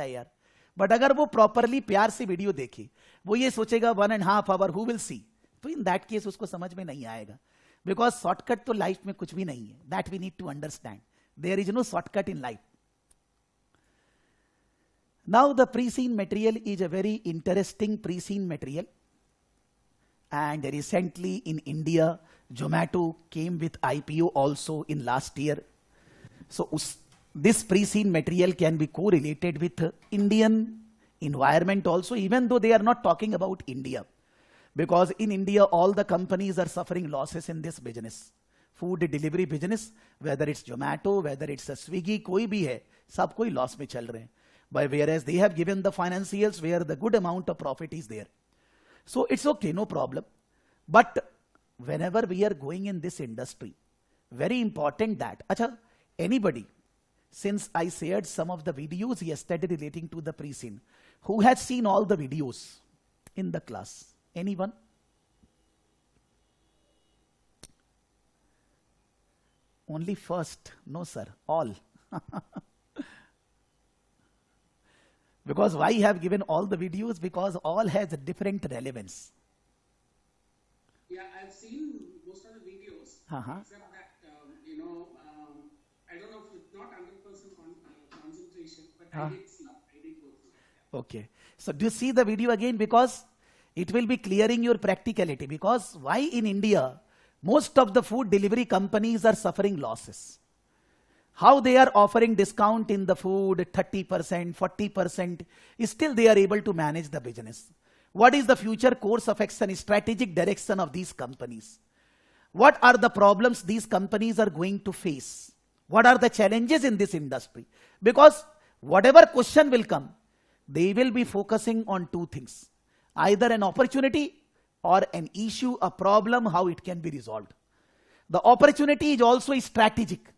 है यार. बट अगर वो प्रॉपरली प्यार से वीडियो देखे, वो ये सोचेगा 1.5 hour हु विल सी, तो इन दैट केस उसको समझ में नहीं आएगा. बिकॉज शॉर्टकट तो लाइफ में कुछ भी नहीं है. That we need to understand. There is no shortcut in life. Now the pre-scene material is a very interesting pre-scene material, and recently in India, Zomato came with IPO also in last year. So this pre-scene material can be correlated with Indian environment also, even though they are not talking about India. Because in India, all the companies are suffering losses in this business. Food delivery business, whether it's Zomato, whether it's a Swiggy, कोई भी है, सब कोई loss में चल रहे हैं. But whereas they have given the financials where the good amount of profit is there. So it's okay, no problem. But whenever we are going in this industry, very important that, anybody, since I shared some of the videos yesterday relating to the pre-scene, who has seen all the videos in the class? Anyone? Only first? No sir, all. Because why I have given all the videos? Because all has a different relevance. Yeah, I've seen most of the videos, except that, I don't know if it's not 100% concentration, but I did go through it. Okay. So do you see the video again? Because it will be clearing your practicality. Because why in India, most of the food delivery companies are suffering losses. How they are offering discount in the food, 30%, 40%, still they are able to manage the business. What is the future course of action, strategic direction of these companies? What are the problems these companies are going to face? What are the challenges in this industry? Because whatever question will come, they will be focusing on two things. Either an opportunity or an issue, a problem, how it can be resolved. The opportunity is also strategic.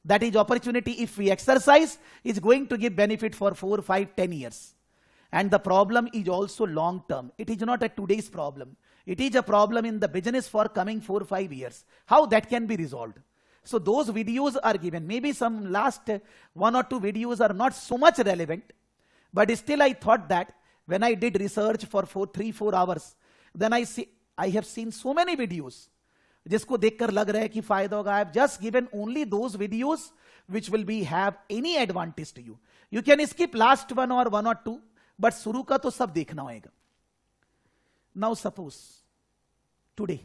That is opportunity, if we exercise, is going to give benefit for 4, 5, 10 years. And the problem is also long term. It is not a today's problem. It is a problem in the business for coming 4, 5 years. How that can be resolved? So those videos are given. Maybe some last 1 or 2 videos are not so much relevant. But still I thought that when I did research for 3, 4 hours, then I have seen so many videos. जिसको देखकर लग रहा है कि फायदा होगा. I have just given only those videos which will be have any advantage to you. You can skip last 1 or 1 or 2, but शुरू का तो सब देखना होगा. Now suppose today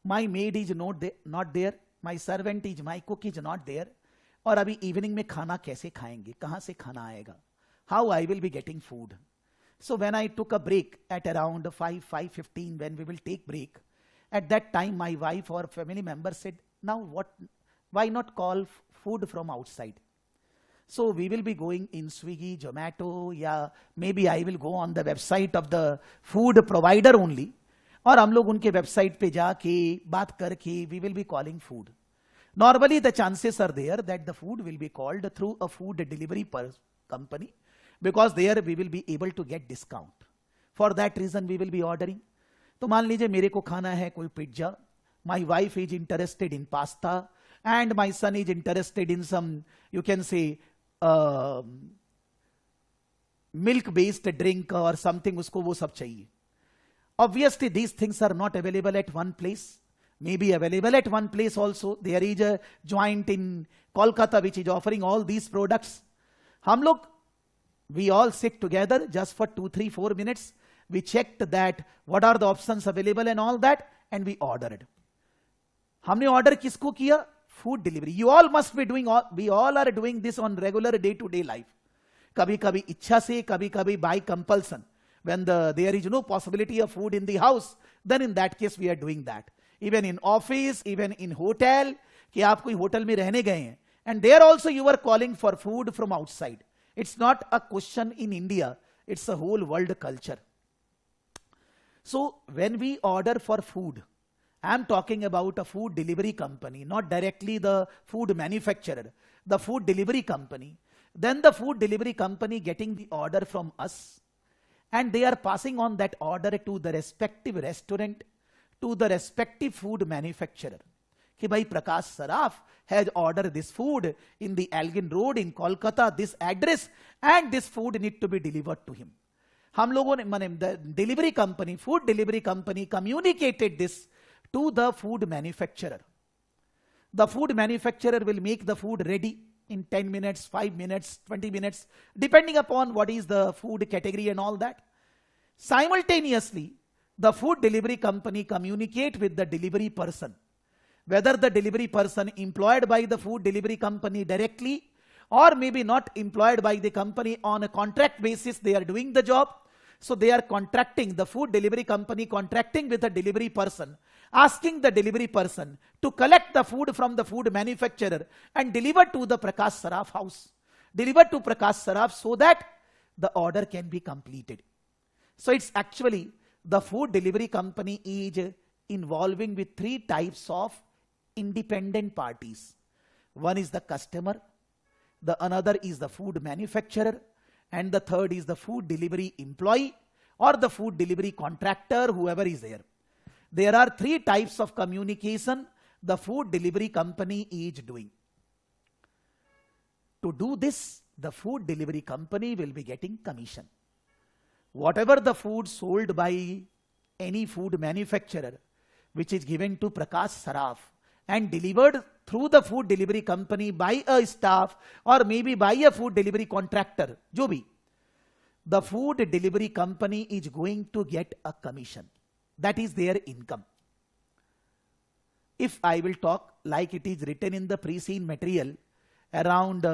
my maid is not there, my servant is, my cook is not there, और अभी evening में खाना कैसे खाएंगे, कहां से खाना आएगा? How I will be getting food? So when I took a break at around 5:15, when we will take break, at that time, my wife or family member said, now why not call food from outside? So we will be going in Swiggy, Zomato, yeah, maybe I will go on the website of the food provider only. और हम लोग उनके website पे जाके बात करके we will be calling food. Normally the chances are there that the food will be called through a food delivery company, because there we will be able to get discount. For that reason we will be ordering. तो मान लीजिए मेरे को खाना है कोई pizza, my wife is interested in pasta, and my son is interested in some, you can say milk based drink और something, उसको वो सब चाहिए. Obviously these things are not available at one place, maybe available at one place also. There is a joint in Kolkata which is offering all these products. हम लोग, we all sit together just for 2, 3, 4 minutes. We checked that what are the options available and all that, and we ordered. हमने order किसको किया? Food delivery. You all must be doing, we all are doing this on regular day-to-day life. कभी कभी इच्छा से, कभी कभी by compulsion. When there is no possibility of food in the house, then in that case we are doing that. Even in office, even in hotel, कि आप कोई hotel में रहने गए हैं, and there also you are calling for food from outside. It's not a question in India, it's a whole world culture. So when we order for food, I am talking about a food delivery company, not directly the food manufacturer, the food delivery company. Then the food delivery company getting the order from us, and they are passing on that order to the respective restaurant, to the respective food manufacturer. कि भाई प्रकाश Saraf has ordered this food in the Elgin Road in Kolkata, this address, and this food need to be delivered to him. हम लोगों ने माने the delivery company, food delivery company communicated this to the food manufacturer. The food manufacturer will make the food ready in 10 minutes, 5 minutes, 20 minutes, depending upon what is the food category and all that. Simultaneously, the food delivery company communicate with the delivery person, whether the delivery person employed by the food delivery company directly or maybe not employed by the company on a contract basis, they are doing the job. So they are contracting, the food delivery company contracting with the delivery person, asking the delivery person to collect the food from the food manufacturer and deliver to the Prakash Saraf house. Deliver to Prakash Saraf so that the order can be completed. So it's actually the food delivery company is involving with three types of independent parties. One is the customer, the another is the food manufacturer, and the third is the food delivery employee or the food delivery contractor, whoever is there. There are three types of communication the food delivery company is doing. To do this, the food delivery company will be getting commission. Whatever the food sold by any food manufacturer, which is given to Prakash Saraf and delivered through the food delivery company by a staff or maybe by a food delivery contractor, jo bhi, the food delivery company is going to get a commission. That is their income. If I will talk like it is written in the pre-scene material, around,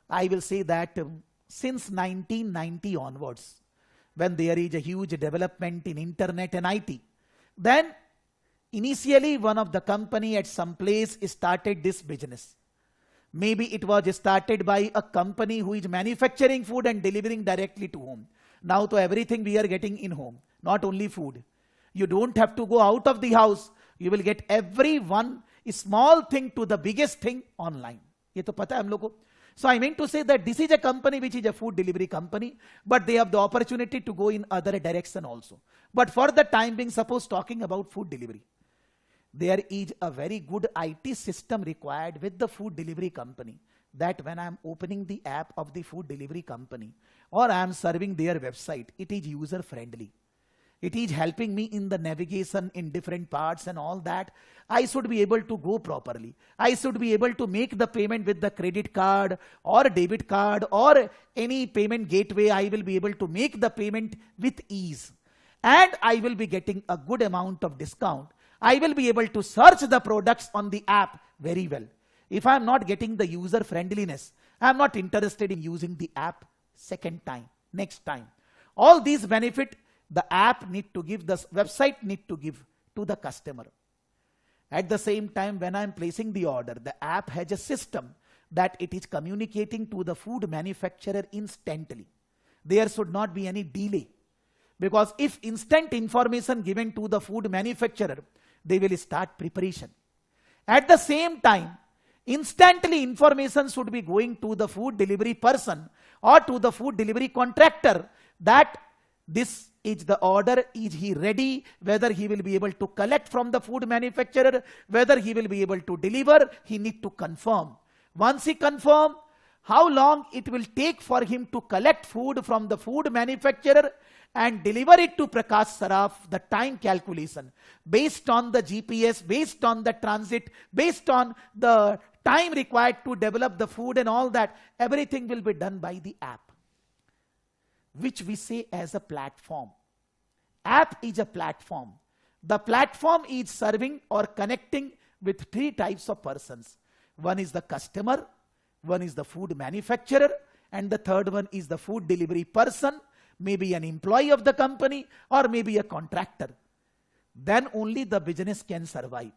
I will say that since 1990 onwards, when there is a huge development in internet and IT, then initially one of the company at some place started this business. Maybe it was started by a company who is manufacturing food and delivering directly to home. Now to everything we are getting in home, not only food. You don't have to go out of the house. You will get every one small thing to the biggest thing online. ये तो पता है हम लोग को. So I mean to say that this is a company which is a food delivery company, but they have the opportunity to go in other direction also. But for the time being, suppose talking about food delivery, there is a very good IT system required with the food delivery company, that when I am opening the app of the food delivery company or I am serving their website, it is user friendly. It is helping me in the navigation in different parts and all that. I should be able to go properly. I should be able to make the payment with the credit card or debit card or any payment gateway. I will be able to make the payment with ease. And I will be getting a good amount of discount. I will be able to search the products on the app very well. If I am not getting the user friendliness, I am not interested in using the app second time, next time. All these benefit the app need to give, the website need to give to the customer. At the same time, when I am placing the order, the app has a system that it is communicating to the food manufacturer instantly. There should not be any delay. Because if instant information given to the food manufacturer, they will start preparation. At the same time, instantly information should be going to the food delivery person or to the food delivery contractor that this is the order, is he ready, whether he will be able to collect from the food manufacturer, whether he will be able to deliver, he need to confirm. Once he confirm, how long it will take for him to collect food from the food manufacturer and deliver it to Prakash Saraf, the time calculation, based on the GPS, based on the transit, based on the time required to develop the food and all that, everything will be done by the app, which we say as a platform. App is a platform. The platform is serving or connecting with three types of persons. One is the customer, one is the food manufacturer, and the third one is the food delivery person, maybe an employee of the company or maybe a contractor. Then only the business can survive.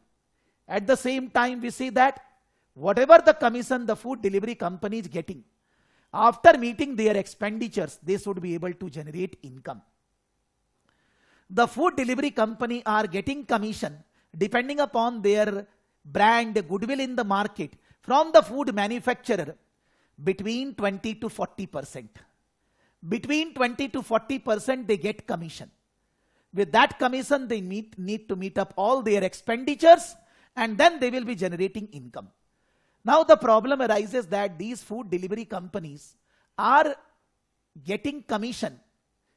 At the same time, we see that whatever the commission the food delivery company is getting, after meeting their expenditures, they should be able to generate income. The food delivery company are getting commission depending upon their brand goodwill in the market from the food manufacturer between 20 to 40%. Between 20 to 40% they get commission. With that commission, they need to meet up all their expenditures and then they will be generating income. Now the problem arises that these food delivery companies are getting commission,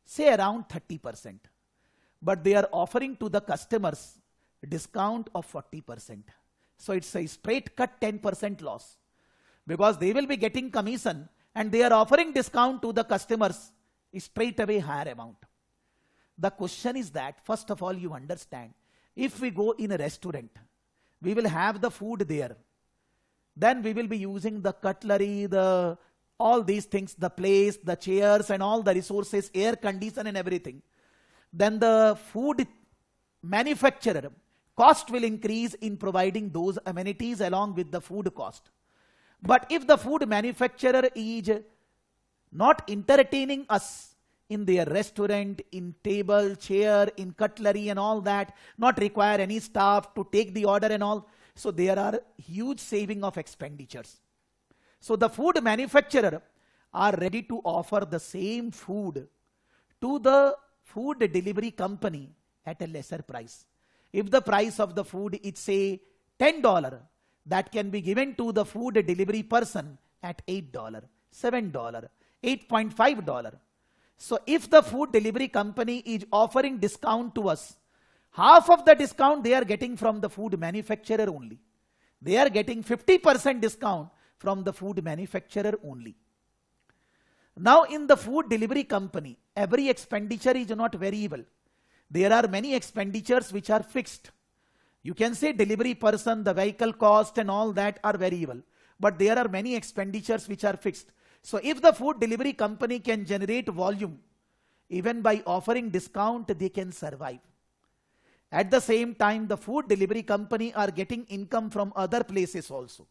say around 30%, but they are offering to the customers a discount of 40%. So it's a straight cut 10% loss, because they will be getting commission and they are offering discount to the customers straight away higher amount. The question is that, first of all, you understand, if we go in a restaurant, we will have the food there. Then we will be using the cutlery, all these things, the plates, the chairs and all the resources, air condition and everything. Then the food manufacturer cost will increase in providing those amenities along with the food cost. But if the food manufacturer is not entertaining us in their restaurant, in table, chair, in cutlery and all that, not require any staff to take the order and all, so there are huge saving of expenditures. So the food manufacturer are ready to offer the same food to the food delivery company at a lesser price. If the price of the food is say $10, that can be given to the food delivery person at $8, $7, $8.5. So if the food delivery company is offering discount to us, half of the discount they are getting from the food manufacturer only. They are getting 50% discount from the food manufacturer only. Now in the food delivery company, every expenditure is not variable. There are many expenditures which are fixed. You can say delivery person, the vehicle cost and all that are variable. But there are many expenditures which are fixed. So if the food delivery company can generate volume, even by offering discount, they can survive. At the same time, the food delivery company are getting income from other places also.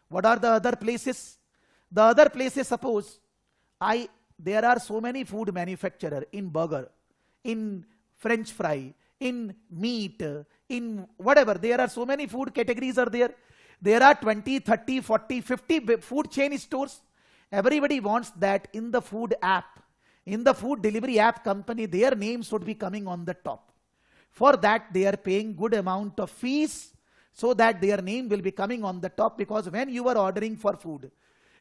What are the other places? The other places, suppose, there are so many food manufacturers in burger, in French fry, in meat, in whatever. There are so many food categories are there. There are 20, 30, 40, 50 food chain stores. Everybody wants that in the food app, in the food delivery app company, their name should be coming on the top. For that, they are paying good amount of fees so that their name will be coming on the top, because when you are ordering for food,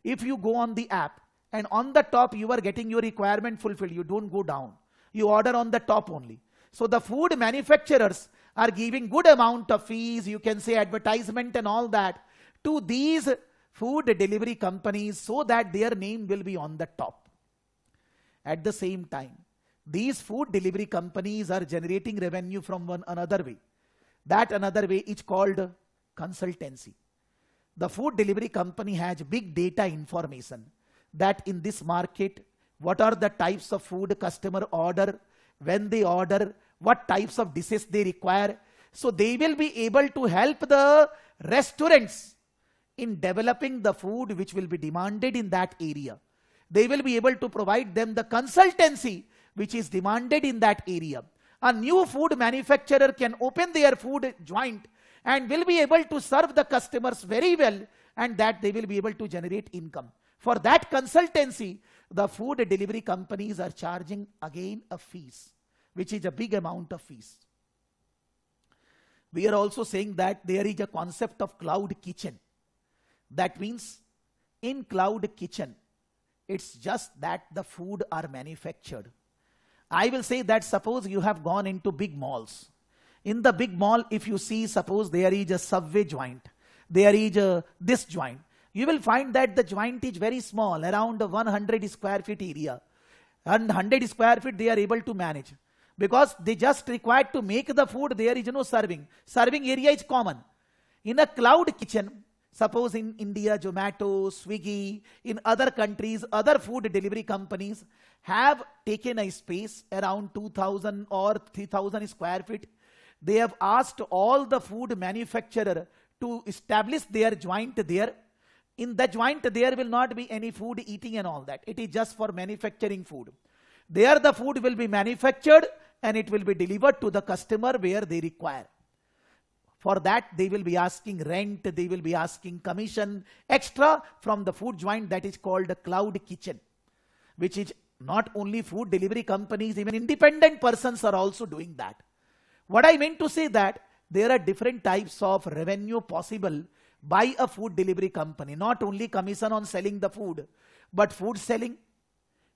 if you go on the app and on the top you are getting your requirement fulfilled, you don't go down. You order on the top only. So the food manufacturers are giving good amount of fees, you can say advertisement and all that, to these food delivery companies so that their name will be on the top. At the same time, these food delivery companies are generating revenue from another way. That another way is called consultancy. The food delivery company has big data information that in this market, what are the types of food customer order, when they order, what types of dishes they require. So they will be able to help the restaurants in developing the food which will be demanded in that area. They will be able to provide them the consultancy which is demanded in that area. A new food manufacturer can open their food joint and will be able to serve the customers very well, and that they will be able to generate income. For that consultancy, the food delivery companies are charging again a fees, which is a big amount of fees. We are also saying that there is a concept of cloud kitchen. That means in cloud kitchen, it's just that the food are manufactured. I will say that suppose you have gone into big malls. In the big mall, if you see, suppose there is a Subway joint, there is this joint, you will find that the joint is very small, around 100 square feet area. And 100 square feet they are able to manage, because they just required to make the food, there is no serving. Serving area is common. In a cloud kitchen, suppose in India, Zomato, Swiggy, in other countries, other food delivery companies have taken a space around 2,000 or 3,000 square feet. They have asked all the food manufacturer to establish their joint there. In the joint, there will not be any food eating and all that. It is just for manufacturing food. There the food will be manufactured and it will be delivered to the customer where they require. For that, they will be asking rent, they will be asking commission extra from the food joint, that is called a cloud kitchen, which is not only food delivery companies, even independent persons are also doing that. What I meant to say that there are different types of revenue possible by a food delivery company. Not only commission on selling the food, but food selling,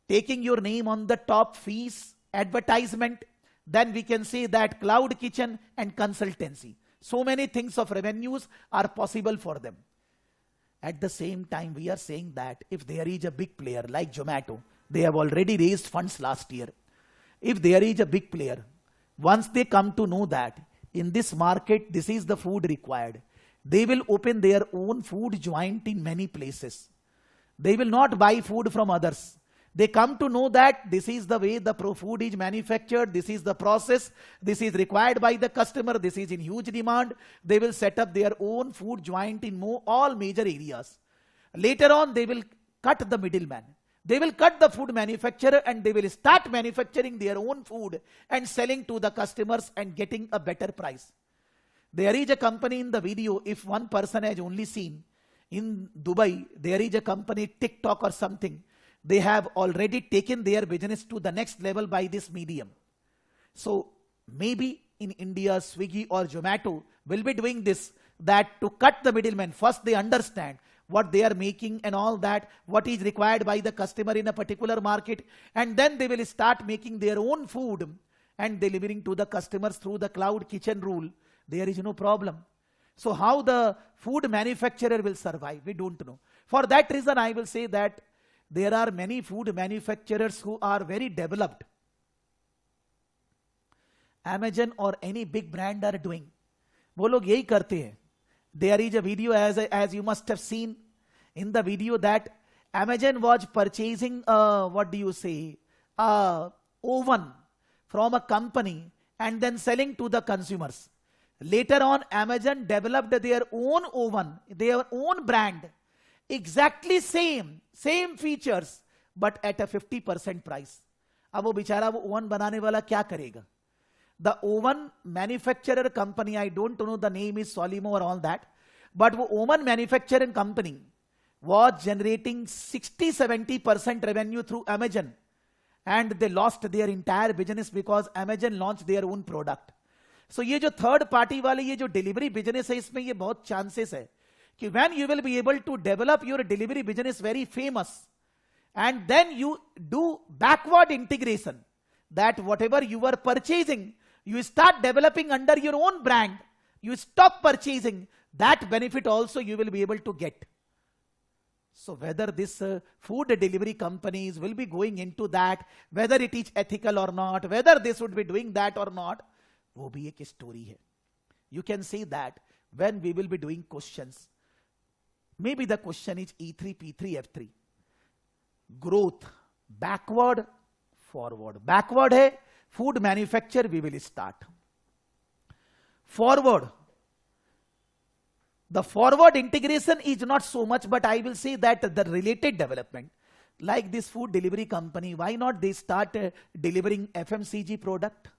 taking your name on the top, fees, advertisement. Then we can say that cloud kitchen and consultancy. So many things of revenues are possible for them. At the same time, we are saying that if there is a big player like Zomato, they have already raised funds last year. If there is a big player, once they come to know that in this market, this is the food required, they will open their own food joint in many places. They will not buy food from others. They come to know that this is the way the food is manufactured, this is the process, this is required by the customer, this is in huge demand. They will set up their own food joint in all major areas. Later on, they will cut the middleman. They will cut the food manufacturer and they will start manufacturing their own food and selling to the customers and getting a better price. There is a company in the video, if one person has only seen, in Dubai, there is a company, TikTok or something. They have already taken their business to the next level by this medium. So maybe in India, Swiggy or Zomato will be doing this, that to cut the middleman. First they understand what they are making and all that, what is required by the customer in a particular market, and then they will start making their own food and delivering to the customers through the cloud kitchen rule. There is no problem. So how the food manufacturer will survive, we don't know. For that reason, I will say that there are many food manufacturers who are very developed. Amazon or any big brand are doing. वो लोग यही करते हैं. There is a video, as you must have seen in the video, that Amazon was purchasing oven from a company and then selling to the consumers. Later on, Amazon developed their own oven, their own brand, exactly same features, but at a 50% price. अब वो बेचारा वो oven बनाने वाला क्या करेगा? The oven manufacturer company, I don't know the name is Solimo or all that, but वो oven manufacturing company was generating 60-70% revenue through Amazon, and they lost their entire business because Amazon launched their own product. So ये जो third party वाले ये जो delivery business है, इसमें ये बहुत चांसेस है कि when you will be able to develop your delivery business very famous, and then you do backward integration, that whatever you were purchasing, you start developing under your own brand, you stop purchasing, that benefit also you will be able to get. So whether this food delivery companies will be going into that, whether it is ethical or not, whether they should be doing that or not, वो भी एक story है. You can say that when we will be doing questions, maybe the question is E3, P3, F3. Growth, backward, forward. Backward है, food manufacture we will start. Forward, the forward integration is not so much, but I will say that the related development, like this food delivery company, why not they start delivering FMCG product?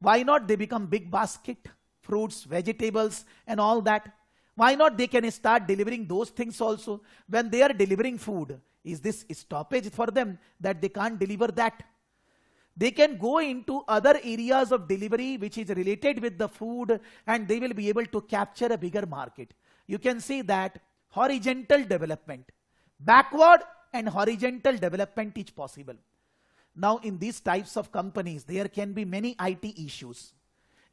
Why not they become big basket, fruits, vegetables and all that? Why not they can start delivering those things also? When they are delivering food, is this stoppage for them that they can't deliver that? They can go into other areas of delivery which is related with the food, and they will be able to capture a bigger market. You can say that horizontal development, backward and horizontal development is possible. Now in these types of companies, there can be many IT issues.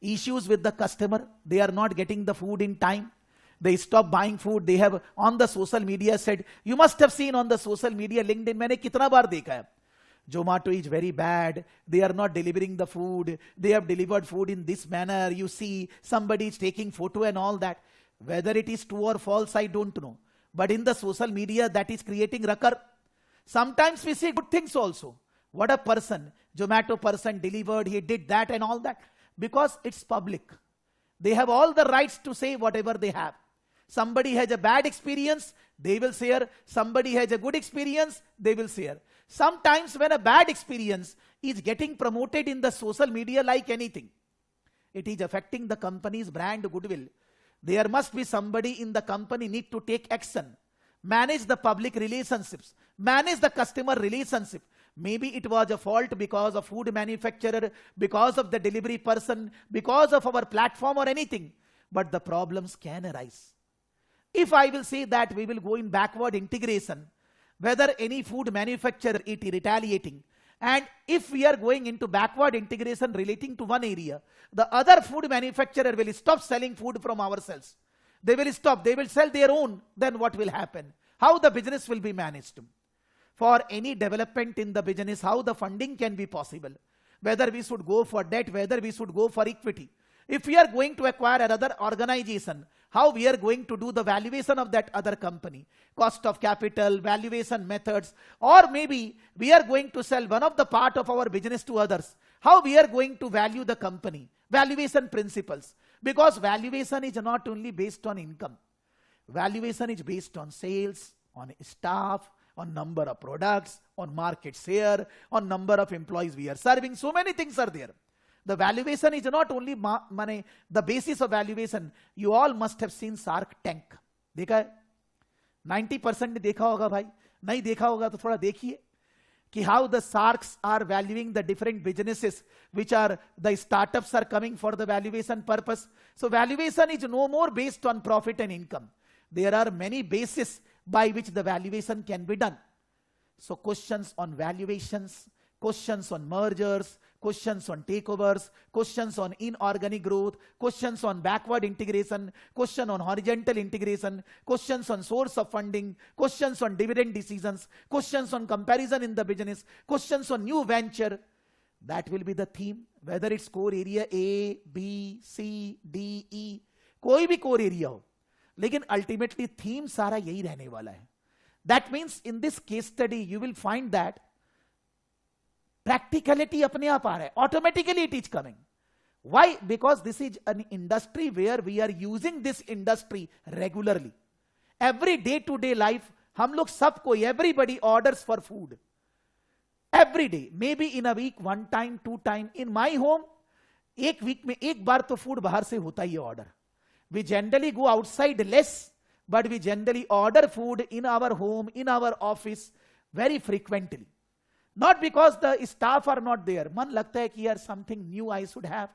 Issues with the customer, they are not getting the food in time. They stop buying food. They have on the social media said, you must have seen on the social media, LinkedIn, मैंने कितना बार देखा है. Zomato is very bad. They are not delivering the food. They have delivered food in this manner. You see, somebody is taking photo and all that. Whether it is true or false, I don't know. But in the social media, that is creating rucker. Sometimes we see good things also. What a person, Zomato person delivered, he did that and all that. Because it's public. They have all the rights to say whatever they have. Somebody has a bad experience, they will share. Somebody has a good experience, they will share. Sometimes when a bad experience is getting promoted in the social media like anything, it is affecting the company's brand goodwill. There must be somebody in the company need to take action. Manage the public relationships. Manage the customer relationship. Maybe it was a fault because of food manufacturer, because of the delivery person, because of our platform or anything. But the problems can arise. If I will say that we will go in backward integration, whether any food manufacturer is retaliating, and if we are going into backward integration relating to one area, the other food manufacturer will stop selling food from ourselves. They will stop, they will sell their own. Then what will happen? How the business will be managed? For any development in the business, how the funding can be possible? Whether we should go for debt, whether we should go for equity. If we are going to acquire another organization, how we are going to do the valuation of that other company, cost of capital, valuation methods, or maybe we are going to sell one of the part of our business to others, how we are going to value the company, valuation principles. Because valuation is not only based on income. Valuation is based on sales, on staff, on number of products, on market share, on number of employees we are serving. So many things are there. The valuation is not only money, the basis of valuation. You all must have seen Shark Tank. देखा है? 90% ने देखा होगा भाई. नहीं देखा होगा तो थोड़ा देखिए कि how the sharks are valuing the different businesses, which are the startups are coming for the valuation purpose. So valuation is no more based on profit and income. There are many bases by which the valuation can be done. So questions on valuations, questions on mergers, questions on takeovers, questions on inorganic growth, questions on backward integration, question on horizontal integration, questions on source of funding, questions on dividend decisions, questions on comparison in the business, questions on new venture. That will be the theme, whether it's core area A, B, C, D, E, कोई भी core area हो. लेकिन ultimately theme सारा यही रहने वाला है. That means in this case study you will find that practicality अपने आप आ रहा है. Automatically it is coming. Why? Because this is an industry where we are using this industry regularly. Every day-to-day life, हम लोग सब कोई, everybody orders for food. Every day, maybe in a week, one time, two time. In my home, एक week में एक बार तो food बाहर से होता ही है order. We generally go outside less, but we generally order food in our home, in our office, very frequently. Not because the staff are not there. मन लगता है कि यार something new I should have.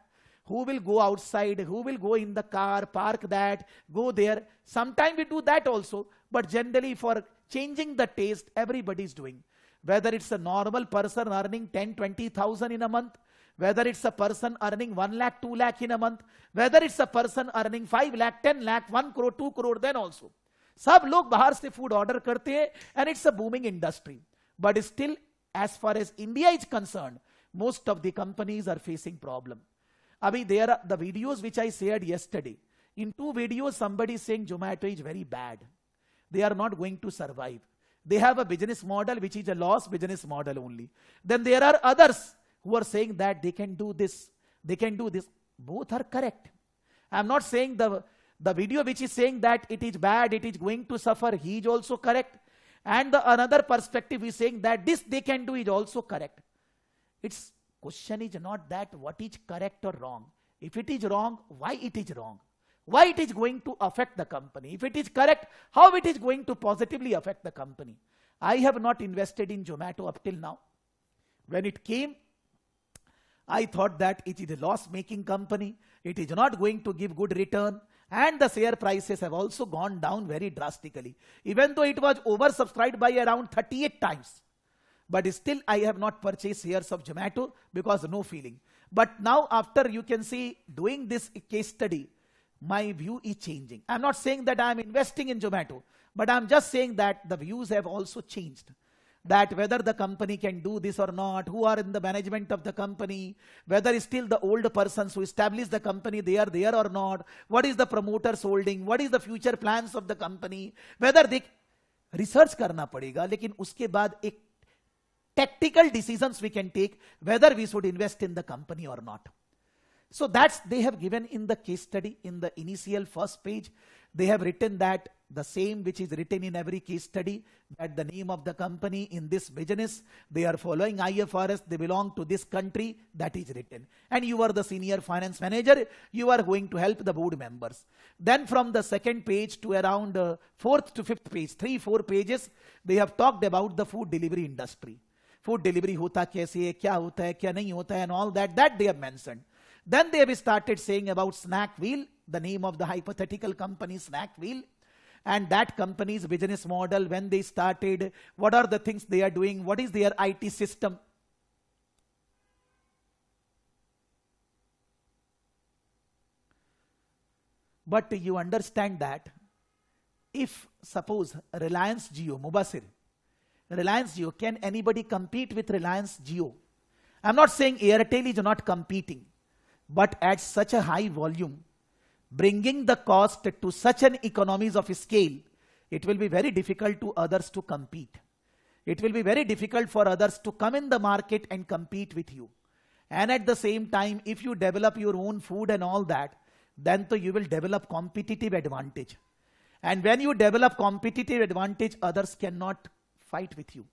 Who will go outside? Who will go in the car, park that, go there? Sometimes we do that also. But generally for changing the taste, everybody is doing. Whether it's a normal person earning 10, 20,000 in a month, whether it's a person earning 1 lakh, 2 lakh in a month, whether it's a person earning 5 lakh, 10 lakh, 1 crore, 2 crore, then also. सब लोग बाहर से food order करते हैं and it's a booming industry. But still, as far as India is concerned, most of the companies are facing problem. Abhi, there are the videos which I shared yesterday. In 2 videos, somebody is saying Zomato is very bad. They are not going to survive. They have a business model which is a loss business model only. Then there are others who are saying that they can do this. They can do this. Both are correct. I am not saying the video which is saying that it is bad, it is going to suffer, he is also correct. And the another perspective is saying that this they can do is also correct. Its question is not that what is correct or wrong. If it is wrong, why it is wrong? Why it is going to affect the company? If it is correct, how it is going to positively affect the company? I have not invested in Zomato up till now. When it came, I thought that it is a loss-making company. It is not going to give good return. And the share prices have also gone down very drastically. Even though it was oversubscribed by around 38 times. But still, I have not purchased shares of Zomato because no feeling. But now after you can see doing this case study, my view is changing. I'm not saying that I'm investing in Zomato, but I'm just saying that the views have also changed. That whether the company can do this or not, who are in the management of the company, whether still the old persons who established the company, they are there or not, what is the promoter's holding, what is the future plans of the company, whether they research करना पड़ेगा, लेकिन उसके बाद एक tactical decisions we can take whether we should invest in the company or not. So that's they have given in the case study in the initial first page. They have written that the same which is written in every case study, that the name of the company in this business, they are following IFRS, they belong to this country, that is written. And you are the senior finance manager, you are going to help the board members. Then from the second page to around 4th to 5th page, 3-4 pages, they have talked about the food delivery industry. food delivery hota kaise hai, kya hota hai, kya nahi hota hai, and all that they have mentioned. Then they have started saying about Snakwheel, the name of the hypothetical company Snakwheel, and that company's business model, when they started, what are the things they are doing, what is their IT system. But you understand that if suppose Reliance Jio, Mubasir, Reliance Jio, can anybody compete with Reliance Jio? I'm not saying Airtel is not competing, but at such a high volume, bringing the cost to such an economies of scale, it will be very difficult to others to compete. It will be very difficult for others to come in the market and compete with you. And at the same time, if you develop your own food and all that, then you will develop competitive advantage. And when you develop competitive advantage, others cannot fight with you.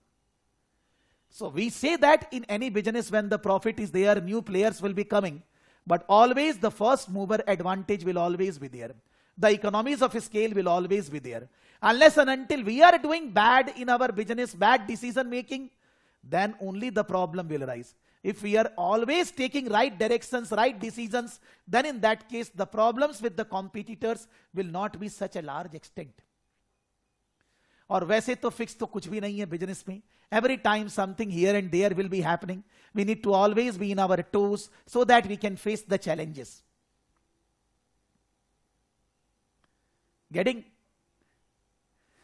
So we say that in any business, when the profit is there, new players will be coming. But always the first mover advantage will always be there. The economies of scale will always be there. Unless and until we are doing bad in our business, bad decision making, then only the problem will arise. If we are always taking right directions, right decisions, then in that case, the problems with the competitors will not be such a large extent. और वैसे तो fix तो कुछ भी नहीं है business में. Every time something here and there will be happening. We need to always be in our toes so that we can face the challenges. Getting?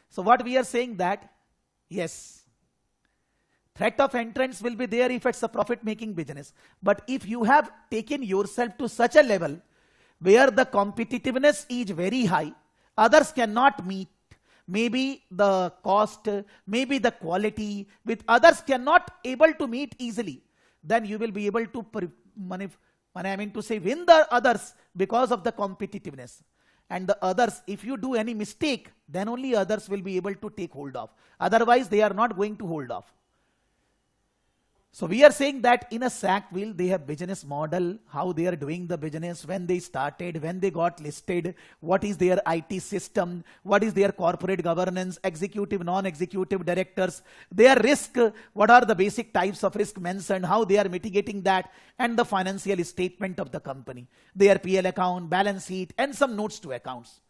So what we are saying that, yes, threat of entrance will be there if it's a profit-making business. But if you have taken yourself to such a level where the competitiveness is very high, others cannot meet, maybe the cost, maybe the quality, with others cannot able to meet easily, then you will be able to, win the others because of the competitiveness. And the others, if you do any mistake, then only others will be able to take hold of. Otherwise, they are not going to hold off. So we are saying that in a Snakwheel, they have business model, how they are doing the business, when they started, when they got listed, what is their IT system, what is their corporate governance, executive, non-executive directors, their risk, what are the basic types of risk mentioned, how they are mitigating that, and the financial statement of the company, their PL account, balance sheet, and some notes to accounts.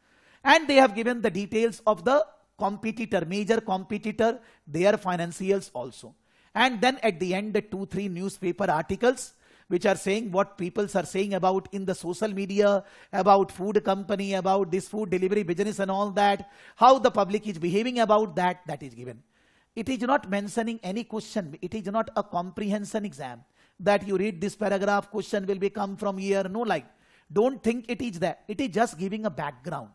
And they have given the details of the competitor, major competitor, their financials also. And then at the end, the 2-3 newspaper articles which are saying what people are saying about in the social media, about food company, about this food delivery business and all that, how the public is behaving about that, that is given. It is not mentioning any question. It is not a comprehension exam that you read this paragraph, question will be come from here. No, like, don't think it is that. It is just giving a background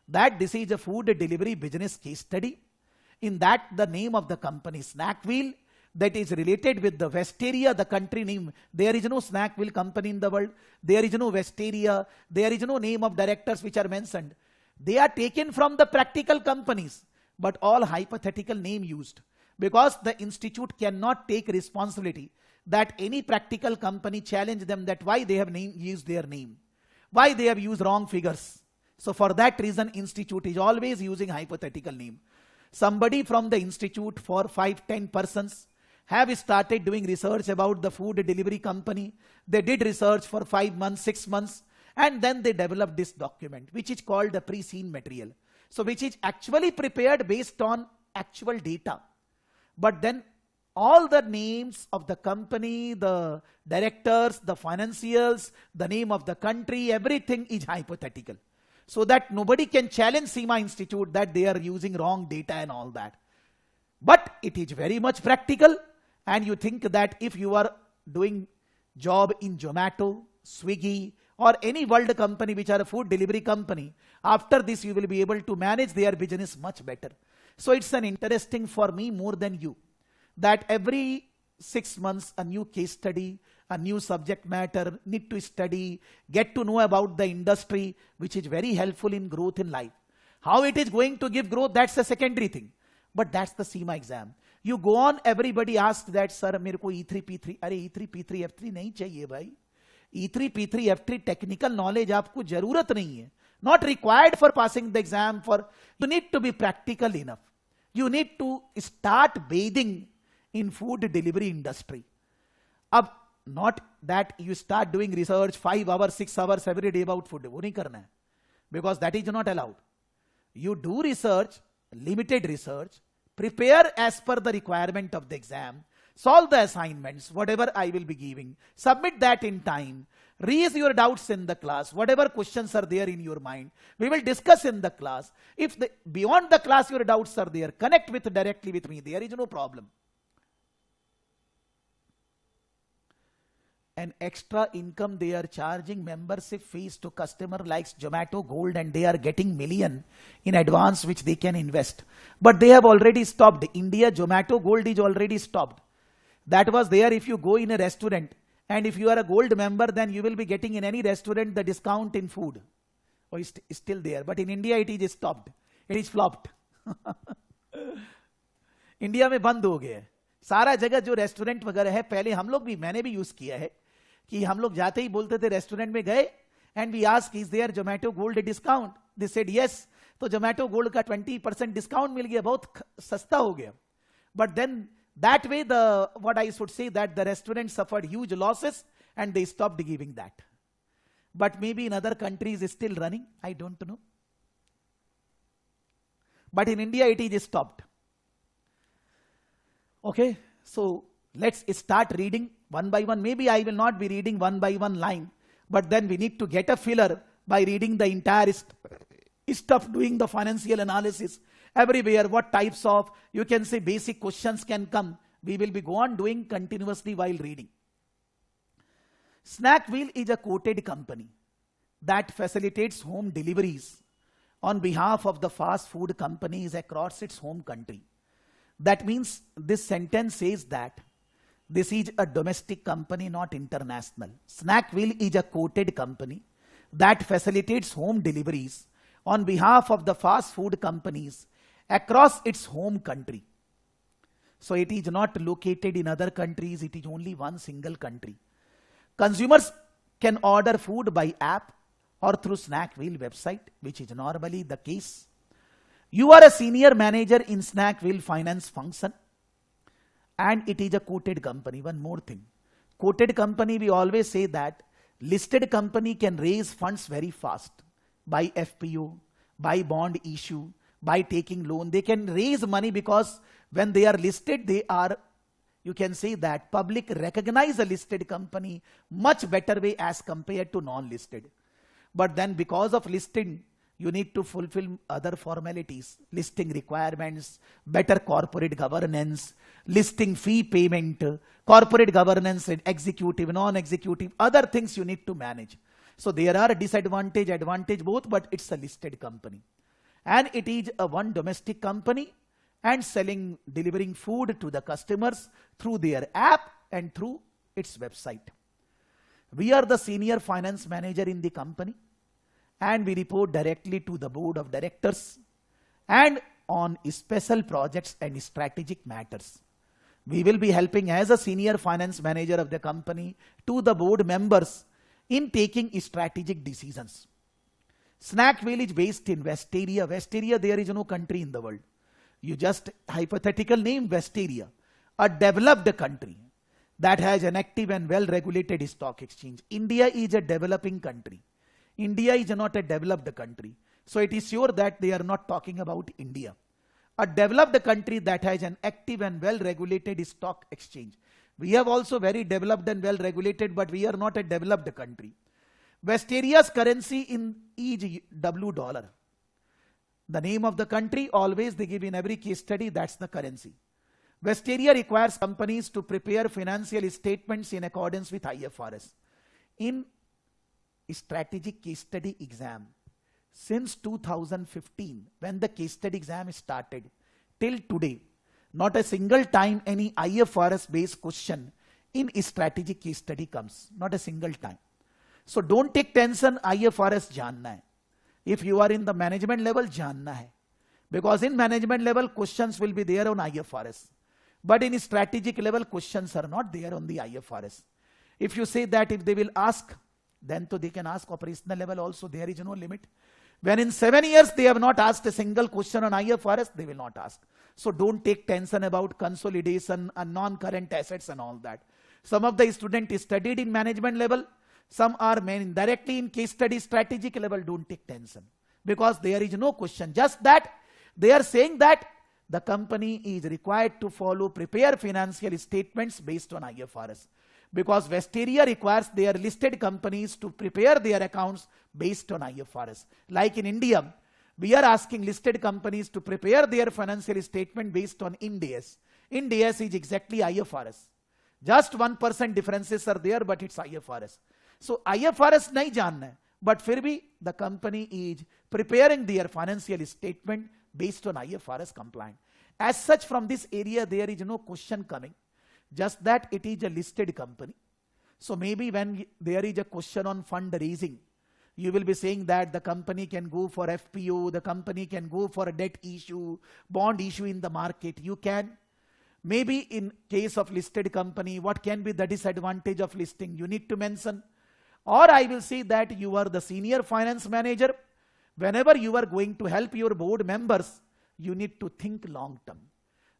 that this is a food delivery business case study. In that, the name of the company Snakwheel, that is related with the Westeria, the country name. There is no Snakwheel company in the world. There is no Westeria. There is no name of directors which are mentioned. They are taken from the practical companies, but all hypothetical name used. Because the institute cannot take responsibility that any practical company challenge them that why they have used their name. Why they have used wrong figures. So for that reason, institute is always using hypothetical name. Somebody from the institute, for 5-10 persons, have started doing research about the food delivery company. They did research for 5 months, 6 months, and then they developed this document, which is called the pre-seen material. So which is actually prepared based on actual data. But then all the names of the company, the directors, the financials, the name of the country, everything is hypothetical. So that nobody can challenge CIMA Institute that they are using wrong data and all that. But it is very much practical. And you think that if you are doing job in Zomato, Swiggy, or any world company which are a food delivery company, after this you will be able to manage their business much better. So it's an interesting for me more than you, that every 6 months a new case study, a new subject matter, need to study, get to know about the industry, which is very helpful in growth in life. How it is going to give growth, that's a secondary thing. But that's the CIMA exam. You go on, everybody asks that, sir, मेरे को E3, P3, अरे E3, P3, F3 नहीं चाहिए भाई. E3, P3, F3 technical knowledge आपको जरूरत नहीं है. Not required for passing the exam. You need to be practical enough. You need to start bathing in food delivery industry. अब not that you start doing research 5 hours, 6 hours every day about food. वो नहीं करना है, because that is not allowed. You do research, limited research, prepare as per the requirement of the exam, solve the assignments, whatever I will be giving, submit that in time, raise your doubts in the class, whatever questions are there in your mind, we will discuss in the class. If beyond the class your doubts are there, connect directly with me, there is no problem. An extra income they are charging membership fees to customer likes Zomato Gold, and they are getting million in advance which they can invest. But they have already stopped. India Zomato Gold is already stopped. That was there if you go in a restaurant, and if you are a gold member, then you will be getting in any restaurant the discount in food. Oh, it's still there. But in India it is stopped. It is flopped. India में बंद हो गया है सारा जगह जो restaurant वगैरह है. पहले हम लोग भी, मैंने भी यूज किया है कि हम लोग जाते ही बोलते थे रेस्टोरेंट में गए, and we ask is there Zomato gold discount, they said yes. तो जोमेटो गोल्ड का 20% डिस्काउंट मिल गया, बहुत सस्ता हो गया. But then that way what I should say, that the restaurant suffered huge losses and they stopped giving that. But maybe in other countries is still running, I don't know. But in India it is stopped. Okay, so let's start reading one by one. Maybe I will not be reading one by one line, but then we need to get a filler by reading the entire stuff, doing the financial analysis. Everywhere, what types of, you can say, basic questions can come. We will be go on doing continuously while reading. Snakwheel is a quoted company that facilitates home deliveries on behalf of the fast food companies across its home country. That means this sentence says that this is a domestic company, not international. Snakwheel is a quoted company that facilitates home deliveries on behalf of the fast food companies across its home country. So it is not located in other countries, it is only one single country. Consumers can order food by app or through Snakwheel website, which is normally the case. You are a senior manager in Snakwheel finance function, and it is a quoted company. One more thing, quoted company, we always say that listed company can raise funds very fast by FPO, by bond issue, by taking loan. They can raise money because when they are listed, they are, you can say that public recognize a listed company much better way as compared to non-listed. But then because of listing, you need to fulfill other formalities, listing requirements, better corporate governance, listing fee payment, corporate governance, executive, non-executive, other things you need to manage. So there are disadvantage, advantage both, but it's a listed company. And it is a one domestic company and delivering food to the customers through their app and through its website. We are the senior finance manager in the company, and we report directly to the board of directors and on special projects and strategic matters. We will be helping as a senior finance manager of the company to the board members in taking strategic decisions. Snakwheel is based in Westeria. Westeria, there is no country in the world. You just hypothetical name Westeria, a developed country that has an active and well-regulated stock exchange. India is a developing country. India is not a developed country. So it is sure that they are not talking about India. A developed country that has an active and well-regulated stock exchange. We have also very developed and well-regulated, but we are not a developed country. Westeria's currency is W dollar. The name of the country, always they give in every case study, that's the currency. Westeria requires companies to prepare financial statements in accordance with IFRS. In strategic case study exam, since 2015, when the case study exam started, till today, not a single time any IFRS based question in strategic case study comes. Not a single time. So don't take tension, IFRS janna hai. If you are in the management level, janna hai. Because in management level, questions will be there on IFRS. But in strategic level, questions are not there on the IFRS. If you say that if they will ask, then they can ask operational level also, there is no limit. When in 7 years they have not asked a single question on IFRS, they will not ask. So don't take tension about consolidation and non-current assets and all that. Some of the students studied in management level. Some are directly in case study strategic level. Don't take tension because there is no question. Just that they are saying that the company is required to prepare financial statements based on IFRS. Because Vesteria requires their listed companies to prepare their accounts based on IFRS. Like in India, we are asking listed companies to prepare their financial statement based on Ind AS. Ind AS is exactly IFRS. Just 1% differences are there, but it's IFRS. So IFRS nahi janna hai, but फिर भी the company is preparing their financial statement based on IFRS compliant. As such, from this area, there is no question coming. Just that it is a listed company. So maybe when there is a question on fundraising, you will be saying that the company can go for FPO, the company can go for a debt issue, bond issue in the market. You can. Maybe in case of listed company, what can be the disadvantage of listing? You need to mention. Or I will say that you are the senior finance manager. Whenever you are going to help your board members, you need to think long term.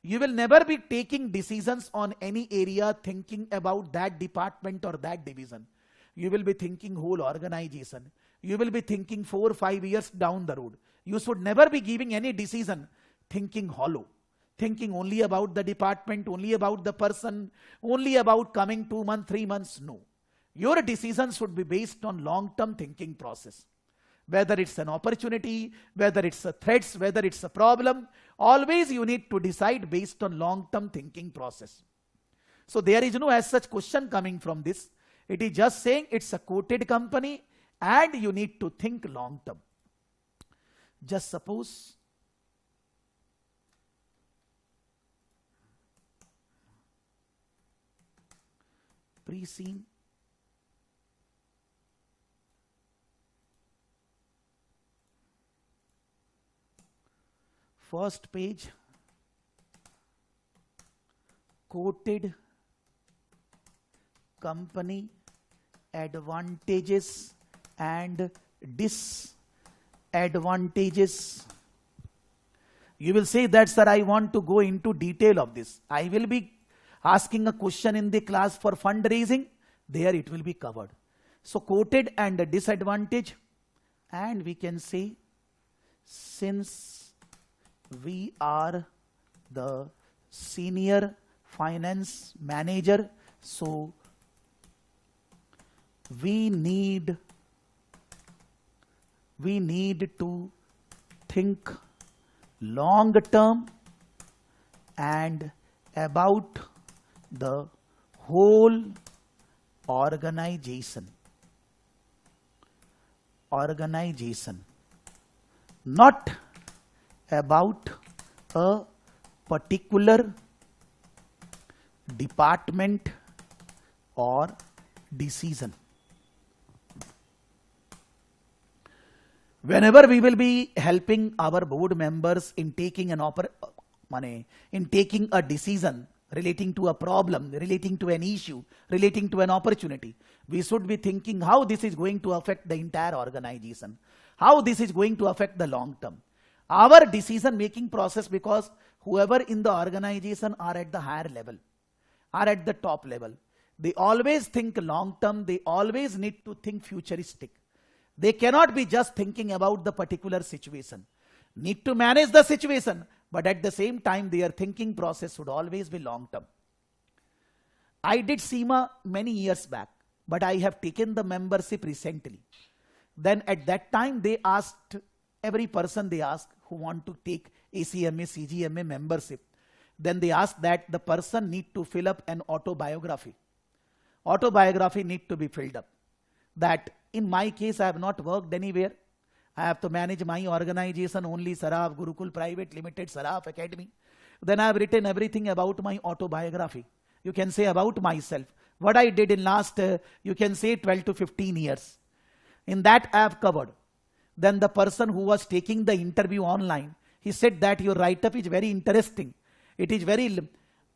You will never be taking decisions on any area thinking about that department or that division. You will be thinking whole organization. You will be thinking 4 or 5 years down the road. You should never be giving any decision thinking hollow. Thinking only about the department, only about the person, only about coming 2 months, 3 months. No. Your decisions should be based on long-term thinking process. Whether it's an opportunity, whether it's a threat, whether it's a problem, always you need to decide based on long-term thinking process. So there is no as such question coming from this. It is just saying it's a quoted company and you need to think long-term. Just suppose pre-scene. First page, quoted company advantages and disadvantages. You will say that, sir, I want to go into detail of this. I will be asking a question in the class for fundraising. There it will be covered. So quoted and disadvantage, and we can say, since we are the senior finance manager, so we need to think long term and about the whole organization, not about a particular department or decision. Whenever we will be helping our board members in taking a decision relating to a problem, relating to an issue, relating to an opportunity, we should be thinking how this is going to affect the entire organization, how this is going to affect the long term. Our decision making process, because whoever in the organization are at the higher level, are at the top level, they always think long term, they always need to think futuristic. They cannot be just thinking about the particular situation. Need to manage the situation, but at the same time their thinking process should always be long term. I did CIMA many years back, but I have taken the membership recently. Then at that time they asked, every person they asked who want to take ACMA, CGMA membership, then they asked that the person need to fill up an autobiography. Autobiography need to be filled up. That in my case, I have not worked anywhere. I have to manage my organization only, Saraf Gurukul Private Limited, Saraf Academy. Then I have written everything about my autobiography. You can say about myself. What I did in last, you can say 12 to 15 years. In that I have covered. Then the person who was taking the interview online, he said that your write-up is very interesting. It is very,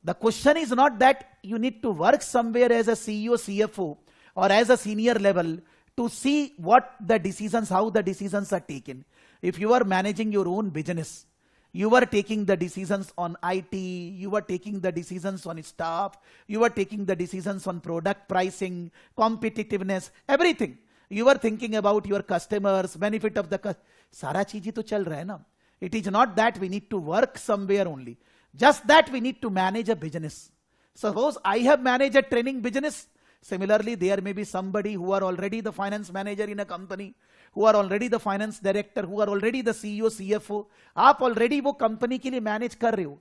the question is not that you need to work somewhere as a CEO, CFO or as a senior level to see what the decisions, how the decisions are taken. If you are managing your own business, You were taking the decisions on IT, you were taking the decisions on staff, you were taking the decisions on product pricing, competitiveness, everything. You were thinking about your customers, benefit of the सारा चीज ही तो चल रहा है ना. It is not that we need to work somewhere only. Just that we need to manage a business. Suppose I have managed a training business. Similarly, there may be somebody who are already the finance manager in a company, who are already the finance director, who are already the CEO, CFO. आप already वो company के लिए manage कर रहे हो.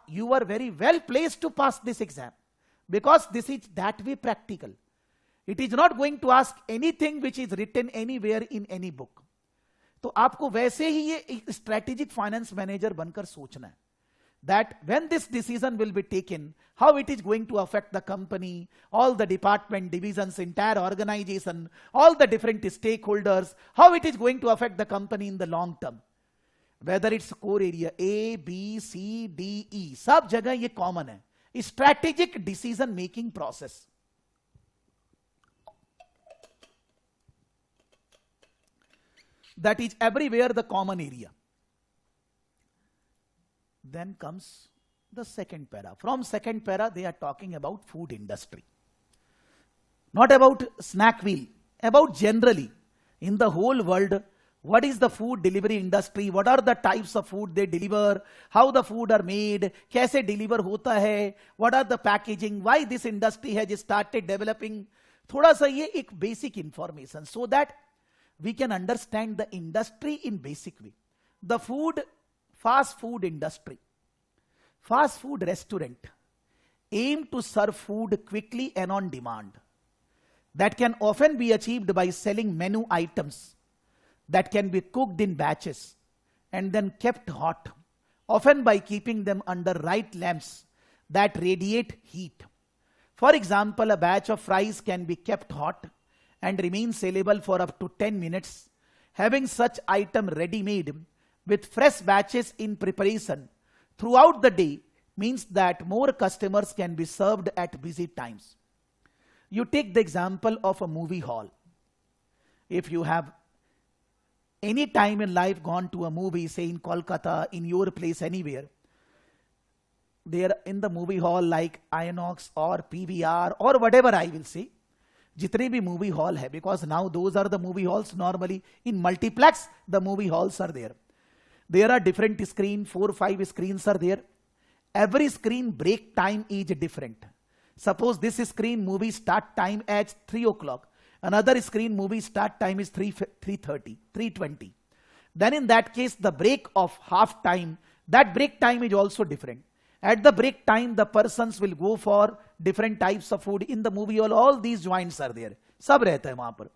You are very well placed to pass this exam because this is that way practical. It is not going to ask anything which is written anywhere in any book. तो आपको वैसे ही ये strategic finance manager बनकर सोचना है. That when this decision will be taken, how it is going to affect the company, all the department, divisions, entire organization, all the different stakeholders, how it is going to affect the company in the long term. Whether it's core area A, B, C, D, E, सब जगह ये common है. Strategic decision making process. That is everywhere the common area. Then comes the second para. From second para, they are talking about food industry. Not about Snakwheel, about generally in the whole world, what is the food delivery industry, what are the types of food they deliver, how the food are made, कैसे deliver होता है, what are the packaging, why this industry has started developing. थोड़ा सा ये एक basic information so that we can understand the industry in basic way. The fast food industry, fast food restaurant aim to serve food quickly and on demand. That can often be achieved by selling menu items that can be cooked in batches and then kept hot, often by keeping them under right lamps that radiate heat. For example, a batch of fries can be kept hot and remain sellable for up to 10 minutes. Having such item ready-made with fresh batches in preparation throughout the day means that more customers can be served at busy times. You take the example of a movie hall. If you have any time in life gone to a movie, say in Kolkata, in your place, anywhere, there in the movie hall like Inox or PVR or whatever I will say, जितने भी movie hall है, because now those are the movie halls normally. In multiplex, the movie halls are there. There are different screens, 4 or 5 screens are there. Every screen break time is different. Suppose this screen movie start time at 3 o'clock. Another screen movie start time is 3:30, 3:20. Then in that case, the break of half time, that break time is also different. At the break time, the persons will go for different types of food. In the movie hall, all these joints are there. सब रहता है वहां पर.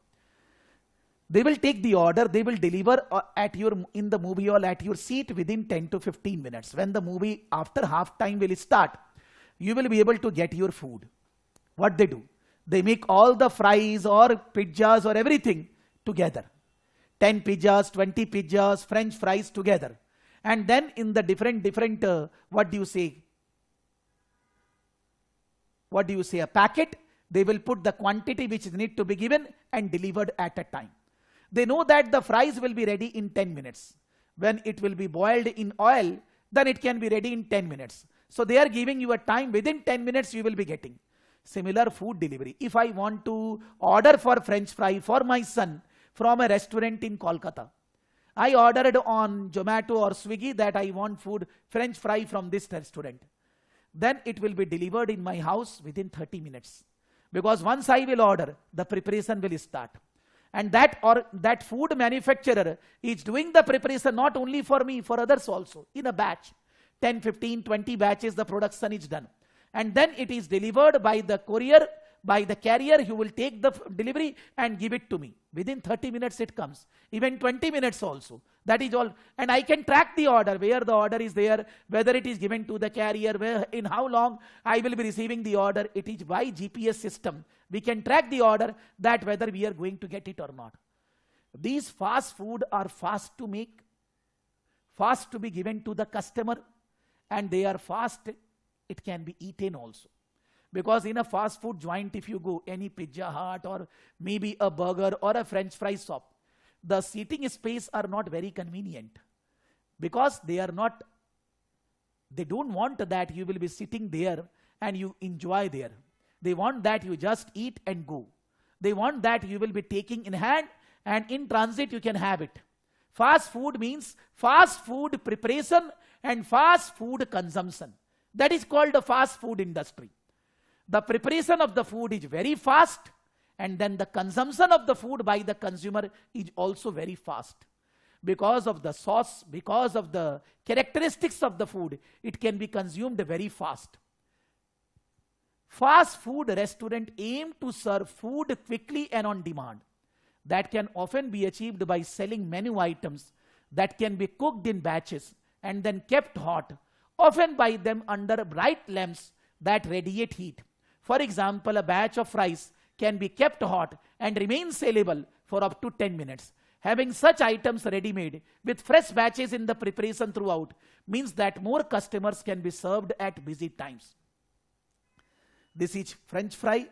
They will take the order, they will deliver in the movie hall at your seat within 10 to 15 minutes. When the movie after half time will start, you will be able to get your food. What they do? They make all the fries or pizzas or everything together. 10 pizzas, 20 pizzas, French fries together. And then in the different, what do you say, a packet, they will put the quantity which need to be given and delivered at a time. They know that the fries will be ready in 10 minutes. When it will be boiled in oil, then it can be ready in 10 minutes. So they are giving you a time, within 10 minutes you will be getting. Similar food delivery. If I want to order for French fry for my son from a restaurant in Kolkata, I ordered on Zomato or Swiggy that I want food, French fry from this restaurant. Then it will be delivered in my house within 30 minutes. Because once I will order, the preparation will start. And that food manufacturer is doing the preparation not only for me, for others also, in a batch. 10, 15, 20 batches, the production is done. And then it is delivered by the courier, by the carrier who will take the delivery and give it to me. Within 30 minutes it comes. Even 20 minutes also. That is all. And I can track the order, where the order is there, whether it is given to the carrier, where, in how long I will be receiving the order. It is by GPS system. We can track the order that whether we are going to get it or not. These fast food are fast to make, fast to be given to the customer, and they are fast, it can be eaten also. Because in a fast food joint, if you go any Pizza Hut or maybe a burger or a French fry shop, the seating space are not very convenient. Because they don't want that you will be sitting there and you enjoy there. They want that you just eat and go. They want that you will be taking in hand and in transit you can have it. Fast food means fast food preparation and fast food consumption. That is called the fast food industry. The preparation of the food is very fast, and then the consumption of the food by the consumer is also very fast. Because of the sauce, because of the characteristics of the food, it can be consumed very fast. Fast food restaurant aim to serve food quickly and on demand. That can often be achieved by selling menu items that can be cooked in batches and then kept hot, often by them under bright lamps that radiate heat. For example, a batch of rice can be kept hot and remain sellable for up to 10 minutes. Having such items ready-made with fresh batches in the preparation throughout means that more customers can be served at busy times. This is French fry,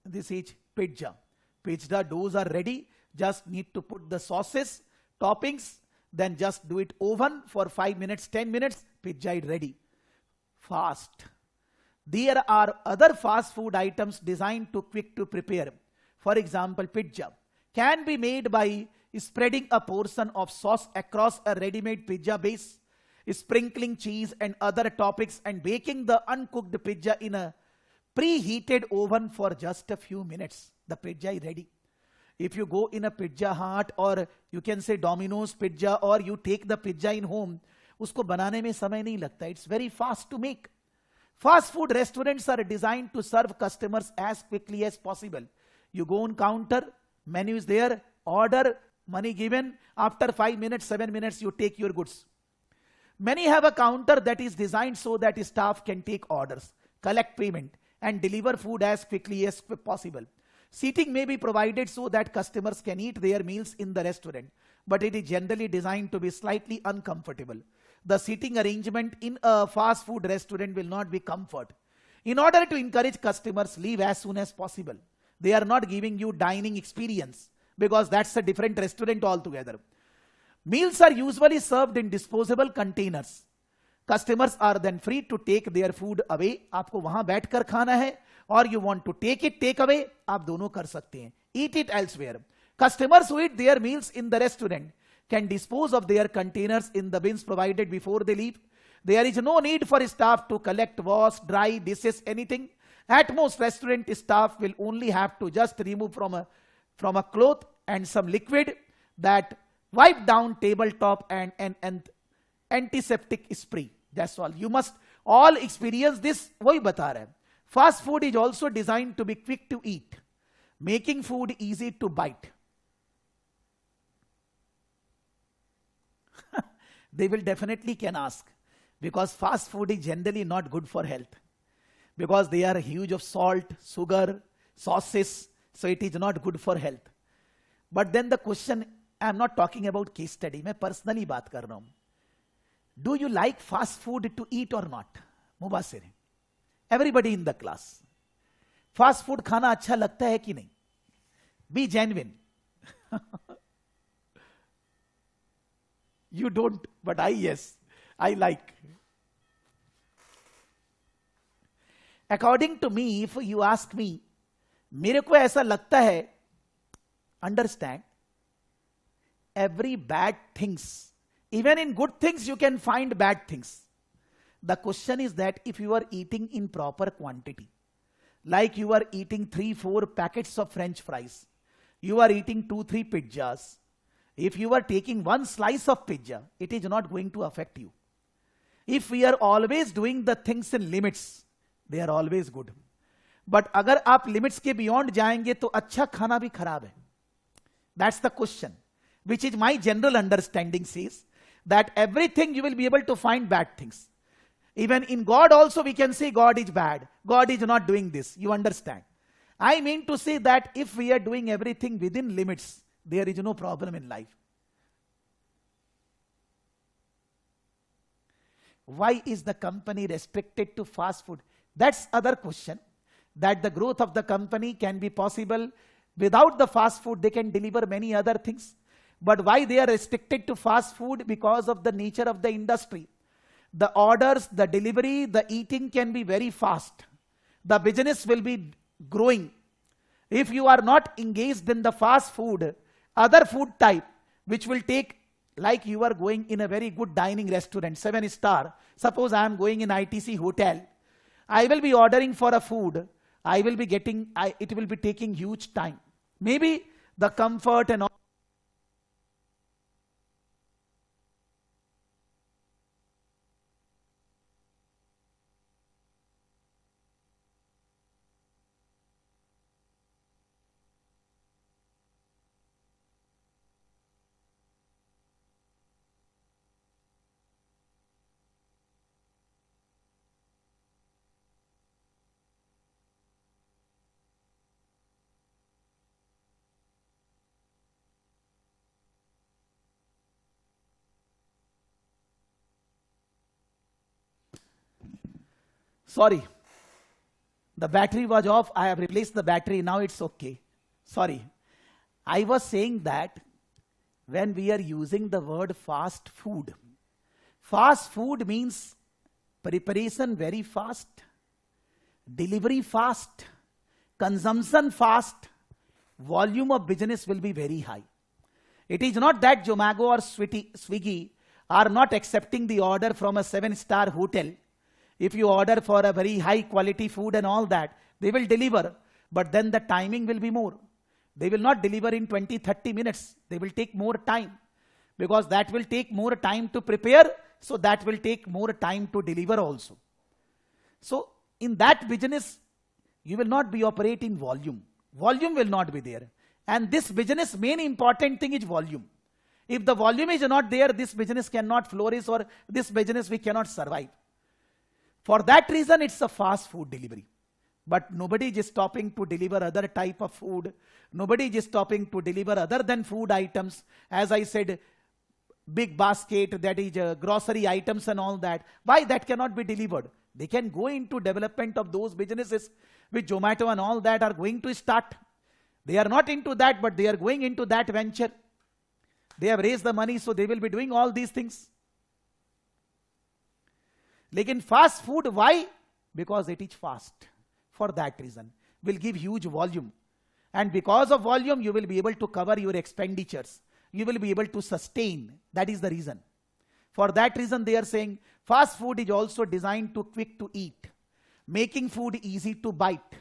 this is pizza. Pizza doughs are ready, just need to put the sauces, toppings, then just do it oven for 5 minutes, 10 minutes, pizza is ready. Fast. There are other fast food items designed to quick to prepare. For example, pizza can be made by spreading a portion of sauce across a ready-made pizza base, sprinkling cheese and other toppings and baking the uncooked pizza in a preheated oven for just a few minutes. The pizza is ready. If you go in a Pizza Hut or you can say Domino's pizza or you take the pizza in home, usko banane mein samay nahi lagta. It's very fast to make. Fast food restaurants are designed to serve customers as quickly as possible. You go on counter, menu is there, order, money given. After 5 minutes, 7 minutes, you take your goods. Many have a counter that is designed so that staff can take orders, collect payment, and deliver food as quickly as possible. Seating may be provided so that customers can eat their meals in the restaurant, but it is generally designed to be slightly uncomfortable. The seating arrangement in a fast food restaurant will not be comfort. In order to encourage customers, leave as soon as possible. They are not giving you dining experience because that's a different restaurant altogether. Meals are usually served in disposable containers. Customers are then free to take their food away. आपको वहां बैठकर खाना है, or you want to take it, take away, आप दोनों कर सकते हैं. Eat it elsewhere. Customers who eat their meals in the restaurant can dispose of their containers in the bins provided before they leave. There is no need for staff to collect, wash, dry, dishes, anything. At most, restaurant staff will only have to just remove from a cloth and some liquid that wipe down tabletop and antiseptic spray. That's all. You must all experience this. वही बता रहे हैं. Fast food is also designed to be quick to eat, making food easy to bite. They will definitely can ask, because fast food is generally not good for health, because they are huge of salt, sugar, sauces, so it is not good for health. But then the question, I am not talking about case study, मैं personally बात कर रहा हूं. Do you like fast food to eat or not? Mubasir, everybody in the class. Fast food खाना अच्छा लगता है कि नहीं? Be genuine. You don't, but yes, I like. According to me, if you ask me, मेरे को ऐसा लगता है, understand, every bad things, even in good things you can find bad things. The question is that if you are eating in proper quantity, like you are eating 3-4 packets of French fries, you are eating 2-3 pizzas, if you are taking one slice of pizza, it is not going to affect you. If we are always doing the things in limits, they are always good. But अगर आप limits के beyond जाएंगे तो अच्छा खाना भी खराब है. That's the question, which is my general understanding says that everything you will be able to find bad things. Even in God also we can say God is bad. God is not doing this. You understand? I mean to say that if we are doing everything within limits, there is no problem in life. Why is the company restricted to fast food? That's other question. That the growth of the company can be possible without the fast food. They can deliver many other things. But why they are restricted to fast food? Because of the nature of the industry. The orders, the delivery, the eating can be very fast. The business will be growing. If you are not engaged in the fast food, other food type, which will take, like you are going in a very good dining restaurant, 7-star. Suppose I am going in ITC hotel. I will be ordering for a food. I will be getting, it will be taking huge time. Maybe the comfort and all. Sorry, the battery was off. I have replaced the battery. Now it's okay. Sorry. I was saying that when we are using the word fast food means preparation very fast, delivery fast, consumption fast, volume of business will be very high. It is not that Zomato or Swiggy are not accepting the order from a 7-star hotel. If you order for a very high quality food and all that, they will deliver, but then the timing will be more. They will not deliver in 20-30 minutes. They will take more time, because that will take more time to prepare, so that will take more time to deliver also. So in that business, you will not be operating volume. Volume will not be there. And this business, main important thing is volume. If the volume is not there, this business cannot flourish, or this business we cannot survive. For that reason, it's a fast food delivery. But nobody is stopping to deliver other type of food. Nobody is stopping to deliver other than food items. As I said, big basket, that is grocery items and all that. Why that cannot be delivered? They can go into development of those businesses which Zomato and all that are going to start. They are not into that, but they are going into that venture. They have raised the money, so they will be doing all these things. Lekin fast food, why? Because it is fast. For that reason, will give huge volume. And because of volume, you will be able to cover your expenditures. You will be able to sustain. That is the reason. For that reason, they are saying fast food is also designed to quick to eat, making food easy to bite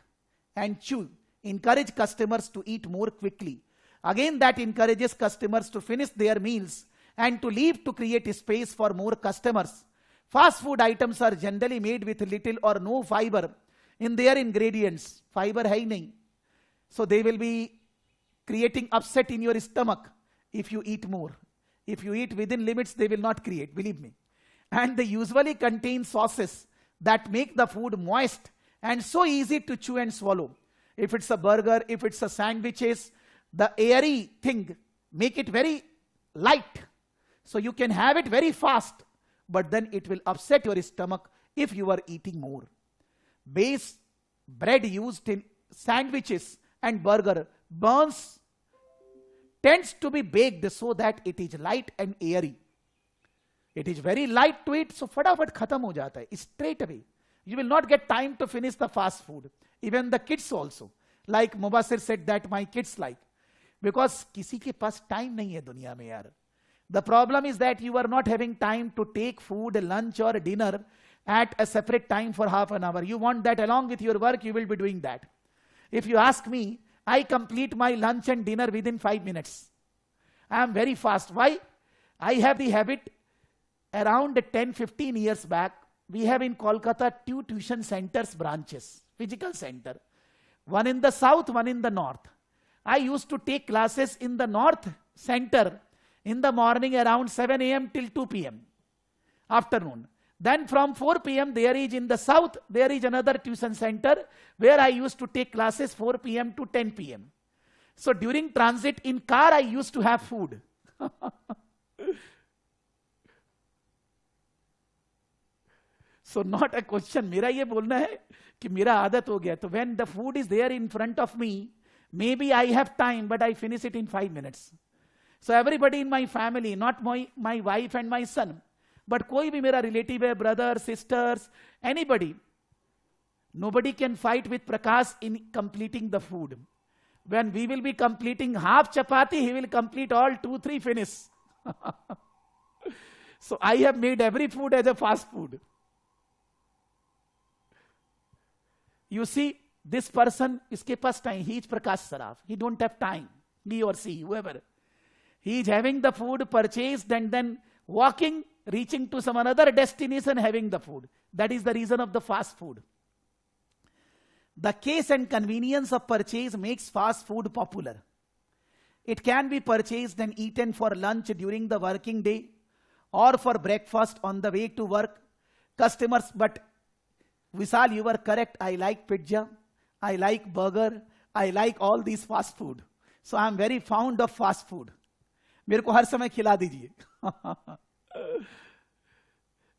and chew. Encourage customers to eat more quickly. Again, that encourages customers to finish their meals and to leave to create space for more customers. Fast food items are generally made with little or no fiber in their ingredients. Fiber hai nahi. So they will be creating upset in your stomach if you eat more. If you eat within limits, they will not create, believe me. And they usually contain sauces that make the food moist and so easy to chew and swallow. If it's a burger, if it's a sandwiches, the airy thing, make it very light. So you can have it very fast, but then it will upset your stomach if you are eating more. Base bread used in sandwiches and burger tends to be baked so that it is light and airy. It is very light to eat, so फटाफट खत्म हो जाता है, straight away. You will not get time to finish the fast food. Even the kids also. Like Mubasir said that my kids like. Because किसी के पास time नहीं है दुनिया में यार. The problem is that you are not having time to take food, lunch or dinner at a separate time for half an hour. You want that along with your work, you will be doing that. If you ask me, I complete my lunch and dinner within 5 minutes. I am very fast. Why? I have the habit around 10-15 years back. We have in Kolkata 2 tuition centers branches, physical center. One in the south, one in the north. I used to take classes in the north center in the morning around 7 a.m. till 2 p.m. afternoon. Then from 4 p.m. there is in the south, there is another tuition center where I used to take classes 4 p.m. to 10 p.m. So during transit in car, I used to have food. So not a question. मेरा ये बोलना है कि मेरा आदत हो गया. तो when the food is there in front of me, maybe I have time, but I finish it in 5 minutes. So everybody in my family, not my wife and my son, but कोई भी मेरा relative है, brother, sisters, anybody, nobody can fight with Prakash in completing the food. When we will be completing half chapati, he will complete all 2-3 finish. So I have made every food as a fast food. You see, this person, iske paas time, he is Prakash Saraf. He don't have time, he or she, whoever. He is having the food purchased and then walking, reaching to some another destination, having the food. That is the reason of the fast food. The case and convenience of purchase makes fast food popular. It can be purchased and eaten for lunch during the working day or for breakfast on the way to work. Customers, but Vishal, you were correct. I like pizza. I like burger. I like all these fast food. So I am very fond of fast food. मेरे को हर समय खिला दीजिए.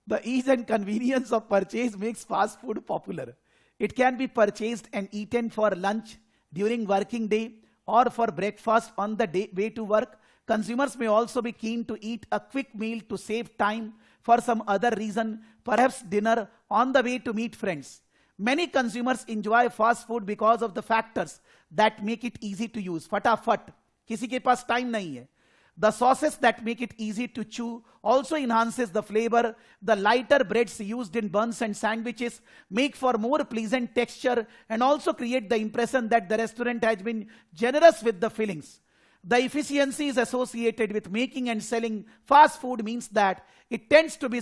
The ease and convenience of purchase makes fast food popular. It can be purchased and eaten for lunch during working day or for breakfast on the way to work. Consumers may also be keen to eat a quick meal to save time for some other reason, perhaps dinner on the way to meet friends. Many consumers enjoy fast food because of the factors that make it easy to use. फटाफट, किसी के पास time नहीं है. The sauces that make it easy to chew also enhances the flavor. The lighter breads used in buns and sandwiches make for more pleasant texture and also create the impression that the restaurant has been generous with the fillings. The efficiencies associated with making and selling fast food means that it tends to be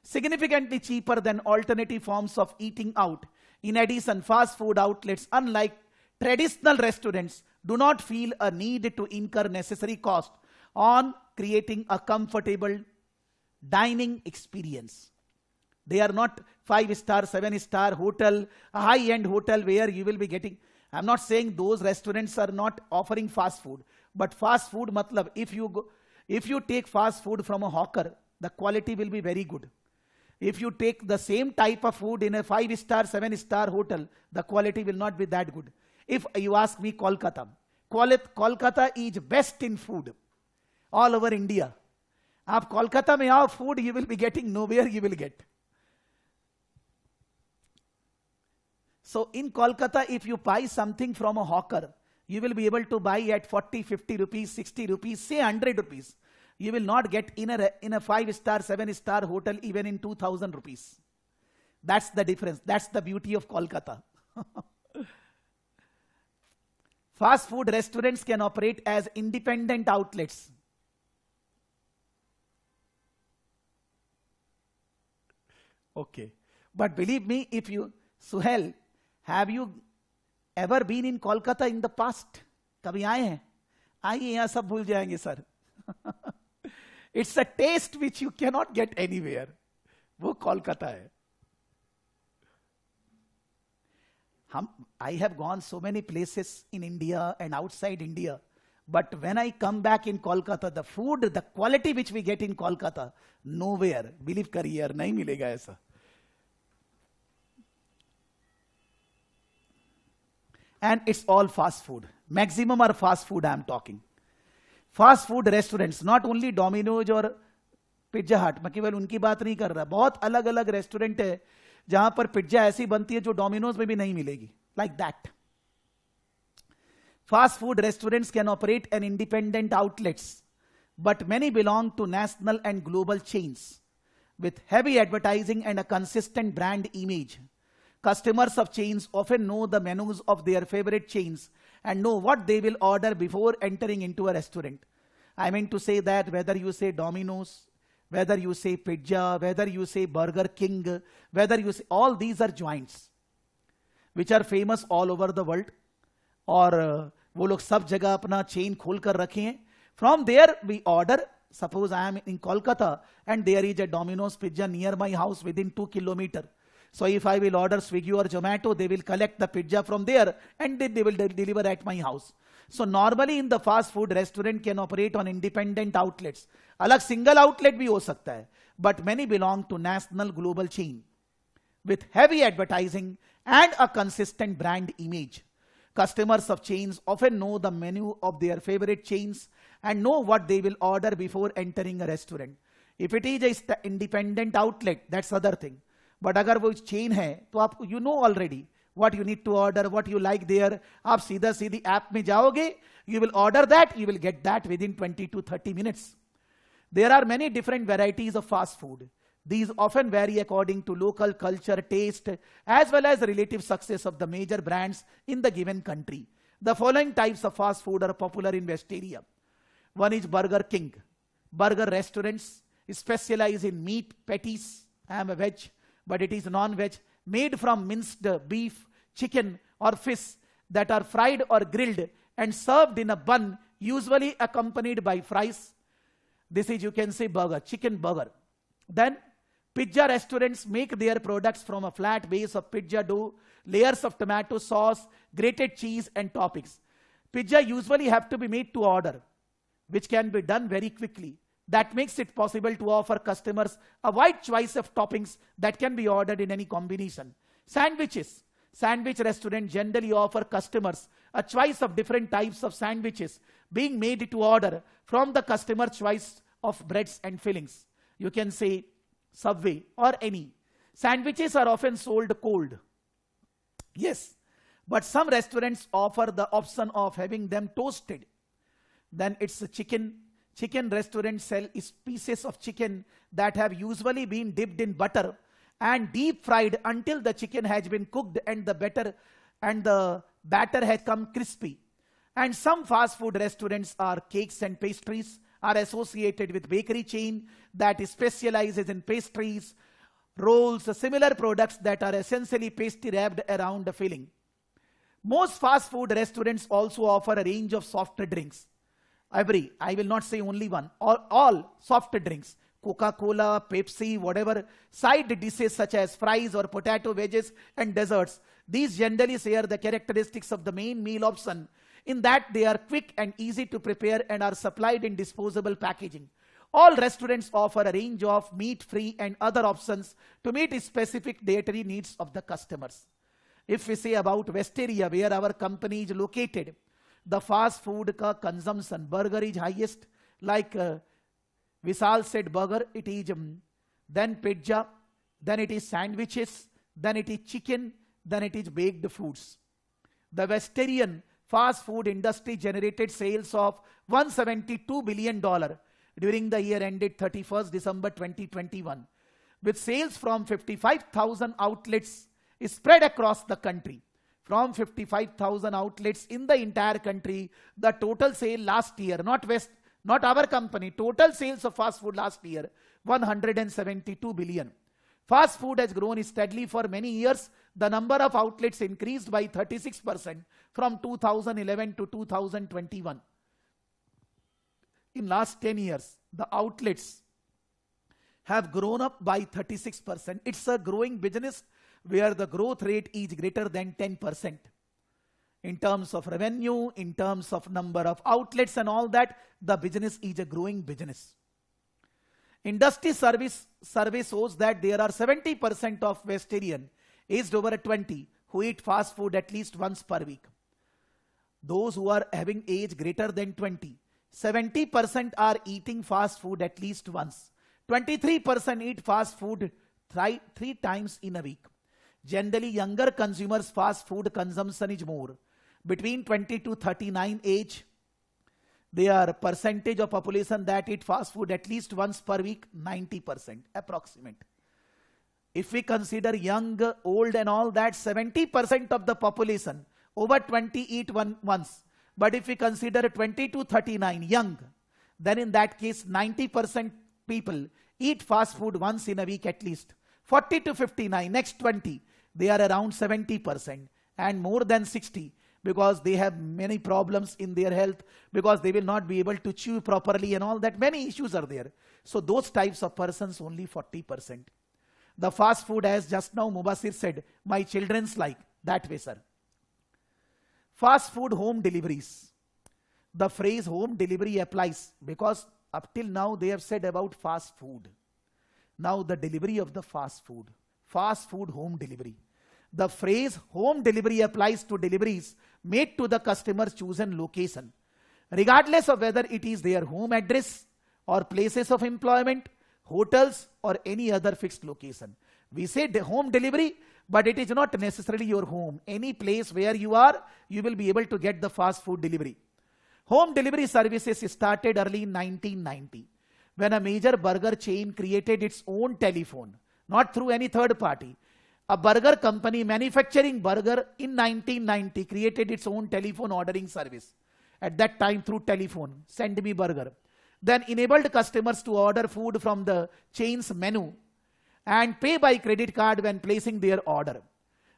significantly cheaper than alternative forms of eating out. In addition, fast food outlets, unlike traditional restaurants, do not feel a need to incur necessary cost on creating a comfortable dining experience. They are not 5-star, 7-star hotel, a high-end hotel where you will be getting. I'm not saying those restaurants are not offering fast food, but fast food matlab, if you take fast food from a hawker, the quality will be very good. If you take the same type of food in a 5-star, 7-star hotel, the quality will not be that good. If you ask me, Kolkata is best in food. All over India. आप कोलकाता में आओ, food you will be getting nowhere you will get. So in Kolkata, if you buy something from a hawker, you will be able to buy at 40, 50 rupees, 60 rupees, say 100 rupees. You will not get in a 5-star, 7-star hotel even in 2000 rupees. That's the difference. That's the beauty of Kolkata. Fast food restaurants can operate as independent outlets. Okay. But believe me, if you, Suhail, have you ever been in Kolkata in the past? कभी आए हैं? आइए, यहाँ सब भूल जाएंगे sir. It's a taste which you cannot get anywhere. वो कोलकाता है. I have gone so many places in India and outside India. But when I come back in Kolkata, the food, the quality which we get in Kolkata, nowhere. Believe करिए, नहीं मिलेगा ऐसा. And it's all fast food. Maximum are fast food I am talking. Fast food restaurants, not only Domino's और Pizza Hut. मैं केवल उनकी बात नहीं कर रहा. बहुत अलग अलग रेस्टोरेंट है जहां पर पिज्जा ऐसी बनती है जो डोमिनोज में भी नहीं मिलेगी. Like that. Fast food restaurants can operate as independent outlets, but many belong to national and global chains with heavy advertising and a consistent brand image. Customers of chains often know the menus of their favorite chains and know what they will order before entering into a restaurant. I mean to say that whether you say Domino's, whether you say Pizza, whether you say Burger King, whether you say, all these are joints which are famous all over the world. और वो लोग सब जगह अपना chain खोल कर रखे हैं. From there we order. Suppose I am in Kolkata and there is a Domino's pizza near my house within 2 kilometers. So if I will order Swiggy or Zomato, they will collect the pizza from there and they will deliver at my house. So normally in the fast food restaurant can operate on independent outlets. अलग single outlet भी हो सकता है. But many belong to national global chain with heavy advertising and a consistent brand image. Customers of chains often know the menu of their favorite chains and know what they will order before entering a restaurant. If it is a independent outlet, that's other thing. But अगर वो chain है, तो आप you know already what you need to order, what you like there. आप सीधा सीधी app में जाओगे, you will order that, you will get that within 20 to 30 minutes. There are many different varieties of fast food. These often vary according to local culture, taste, as well as relative success of the major brands in the given country. The following types of fast food are popular in West area. One is Burger King. Burger restaurants specialize in meat patties. I am a veg, but it is non-veg, made from minced beef, chicken, or fish that are fried or grilled and served in a bun, usually accompanied by fries. This is, you can say, burger, chicken burger. Then, pizza restaurants make their products from a flat base of pizza dough, layers of tomato sauce, grated cheese, and toppings. Pizza usually have to be made to order, which can be done very quickly. That makes it possible to offer customers a wide choice of toppings that can be ordered in any combination. Sandwiches. Sandwich restaurants generally offer customers a choice of different types of sandwiches being made to order from the customer choice of breads and fillings. You can say Subway or any. Sandwiches are often sold cold. Yes, but some restaurants offer the option of having them toasted. Then it's a chicken. Chicken restaurants sell pieces of chicken that have usually been dipped in butter and deep fried until the chicken has been cooked and the batter has come crispy. And some fast food restaurants are cakes and pastries are associated with bakery chain that specializes in pastries, rolls, similar products that are essentially pastry wrapped around the filling. Most fast food restaurants also offer a range of soft drinks. I will not say only one, all soft drinks, Coca-Cola, Pepsi, whatever, side dishes such as fries or potato wedges and desserts. These generally share the characteristics of the main meal option in that they are quick and easy to prepare and are supplied in disposable packaging. All restaurants offer a range of meat-free and other options to meet specific dietary needs of the customers. If we say about West area where our company is located, the fast food ka consumption, burger is highest, like Vishal said burger, it is then pizza, then it is sandwiches, then it is chicken, then it is baked foods. The Western fast food industry generated sales of $172 billion during the year ended 31st December 2021, with sales from 55,000 outlets spread across the country. From 55,000 outlets in the entire country, the total sale last year, not our company, total sales of fast food last year, 172 billion. Fast food has grown steadily for many years. The number of outlets increased by 36% from 2011 to 2021. In last 10 years, the outlets have grown up by 36%. It's a growing business where the growth rate is greater than 10%. In terms of revenue, in terms of number of outlets and all that, the business is a growing business. Industry survey shows that there are 70% of Western aged over 20 who eat fast food at least once per week. Those who are having age greater than 20, 70% are eating fast food at least once. 23% eat fast food three times in a week. Generally, younger consumers' fast food consumption is more. Between 20 to 39 age, their percentage of population that eat fast food at least once per week, 90% approximate. If we consider young, old and all that, 70% of the population over 20 eat once. But if we consider 20 to 39 young, then in that case 90% people eat fast food once in a week at least. 40 to 59, next 20, they are around 70% and more than 60 because they have many problems in their health, because they will not be able to chew properly and all that. Many issues are there. So those types of persons only 40%. The fast food, as just now Mubasir said, my children's like, that way sir. Fast food home deliveries. The phrase home delivery applies because up till now they have said about fast food. Now the delivery of the fast food home delivery. The phrase home delivery applies to deliveries made to the customer's chosen location, regardless of whether it is their home address or places of employment, hotels, or any other fixed location. We say home delivery, but it is not necessarily your home. Any place where you are, you will be able to get the fast food delivery. Home delivery services started early in 1990 when a major burger chain created its own telephone, not through any third party. A burger company manufacturing burger in 1990 created its own telephone ordering service. At that time through telephone, send me burger. Then enabled customers to order food from the chain's menu and pay by credit card when placing their order.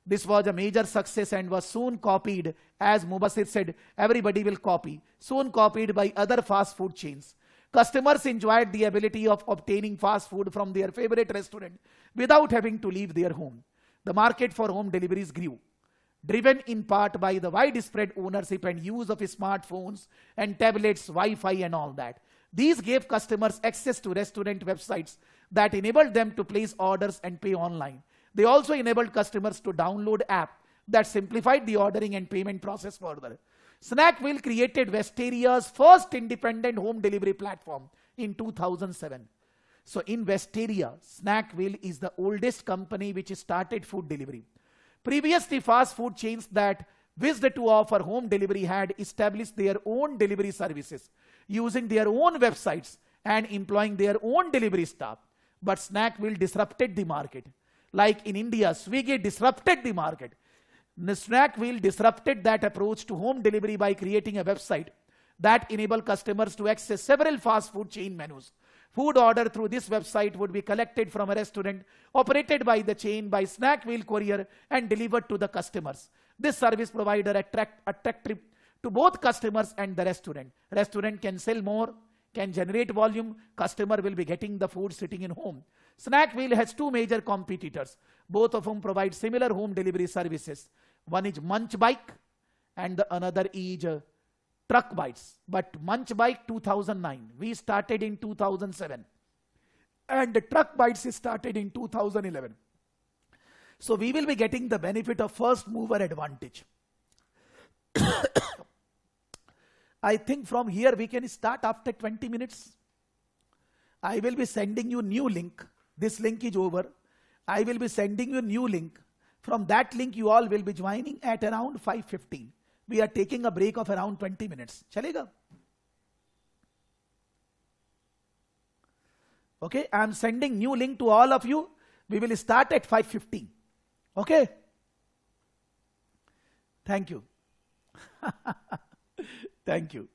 This was a major success and was soon copied, as Mubasir said, everybody will copy, soon copied by other fast food chains. Customers enjoyed the ability of obtaining fast food from their favorite restaurant without having to leave their home. The market for home deliveries grew, driven in part by the widespread ownership and use of smartphones and tablets, Wi-Fi and all that. These gave customers access to restaurant websites that enabled them to place orders and pay online. They also enabled customers to download apps that simplified the ordering and payment process further. Snakwheel created West Area's first independent home delivery platform in 2007. So in West Area, Snakwheel is the oldest company which started food delivery. Previously, fast food chains that wished to offer home delivery had established their own delivery services using their own websites and employing their own delivery staff. But Snakwheel disrupted the market. Like in India, Swiggy disrupted the market. Snakwheel disrupted that approach to home delivery by creating a website that enabled customers to access several fast food chain menus. Food ordered through this website would be collected from a restaurant operated by the chain by Snakwheel courier and delivered to the customers. This service provider attractive to both customers and the restaurant. Restaurant can sell more, can generate volume, customer will be getting the food sitting in home. Snakwheel has two major competitors, both of whom provide similar home delivery services. One is Munch Bike and the another is Truck Bites. But Munch Bike 2009, we started in 2007 and the Truck Bites started in 2011. So we will be getting the benefit of first mover advantage. I think from here we can start after 20 minutes. I will be sending you new link. This link is over. I will be sending you new link. From that link you all will be joining at around 5:15. We are taking a break of around 20 minutes. Chalega? Okay, I am sending new link to all of you. We will start at 5:15. Okay? Thank you. Thank you.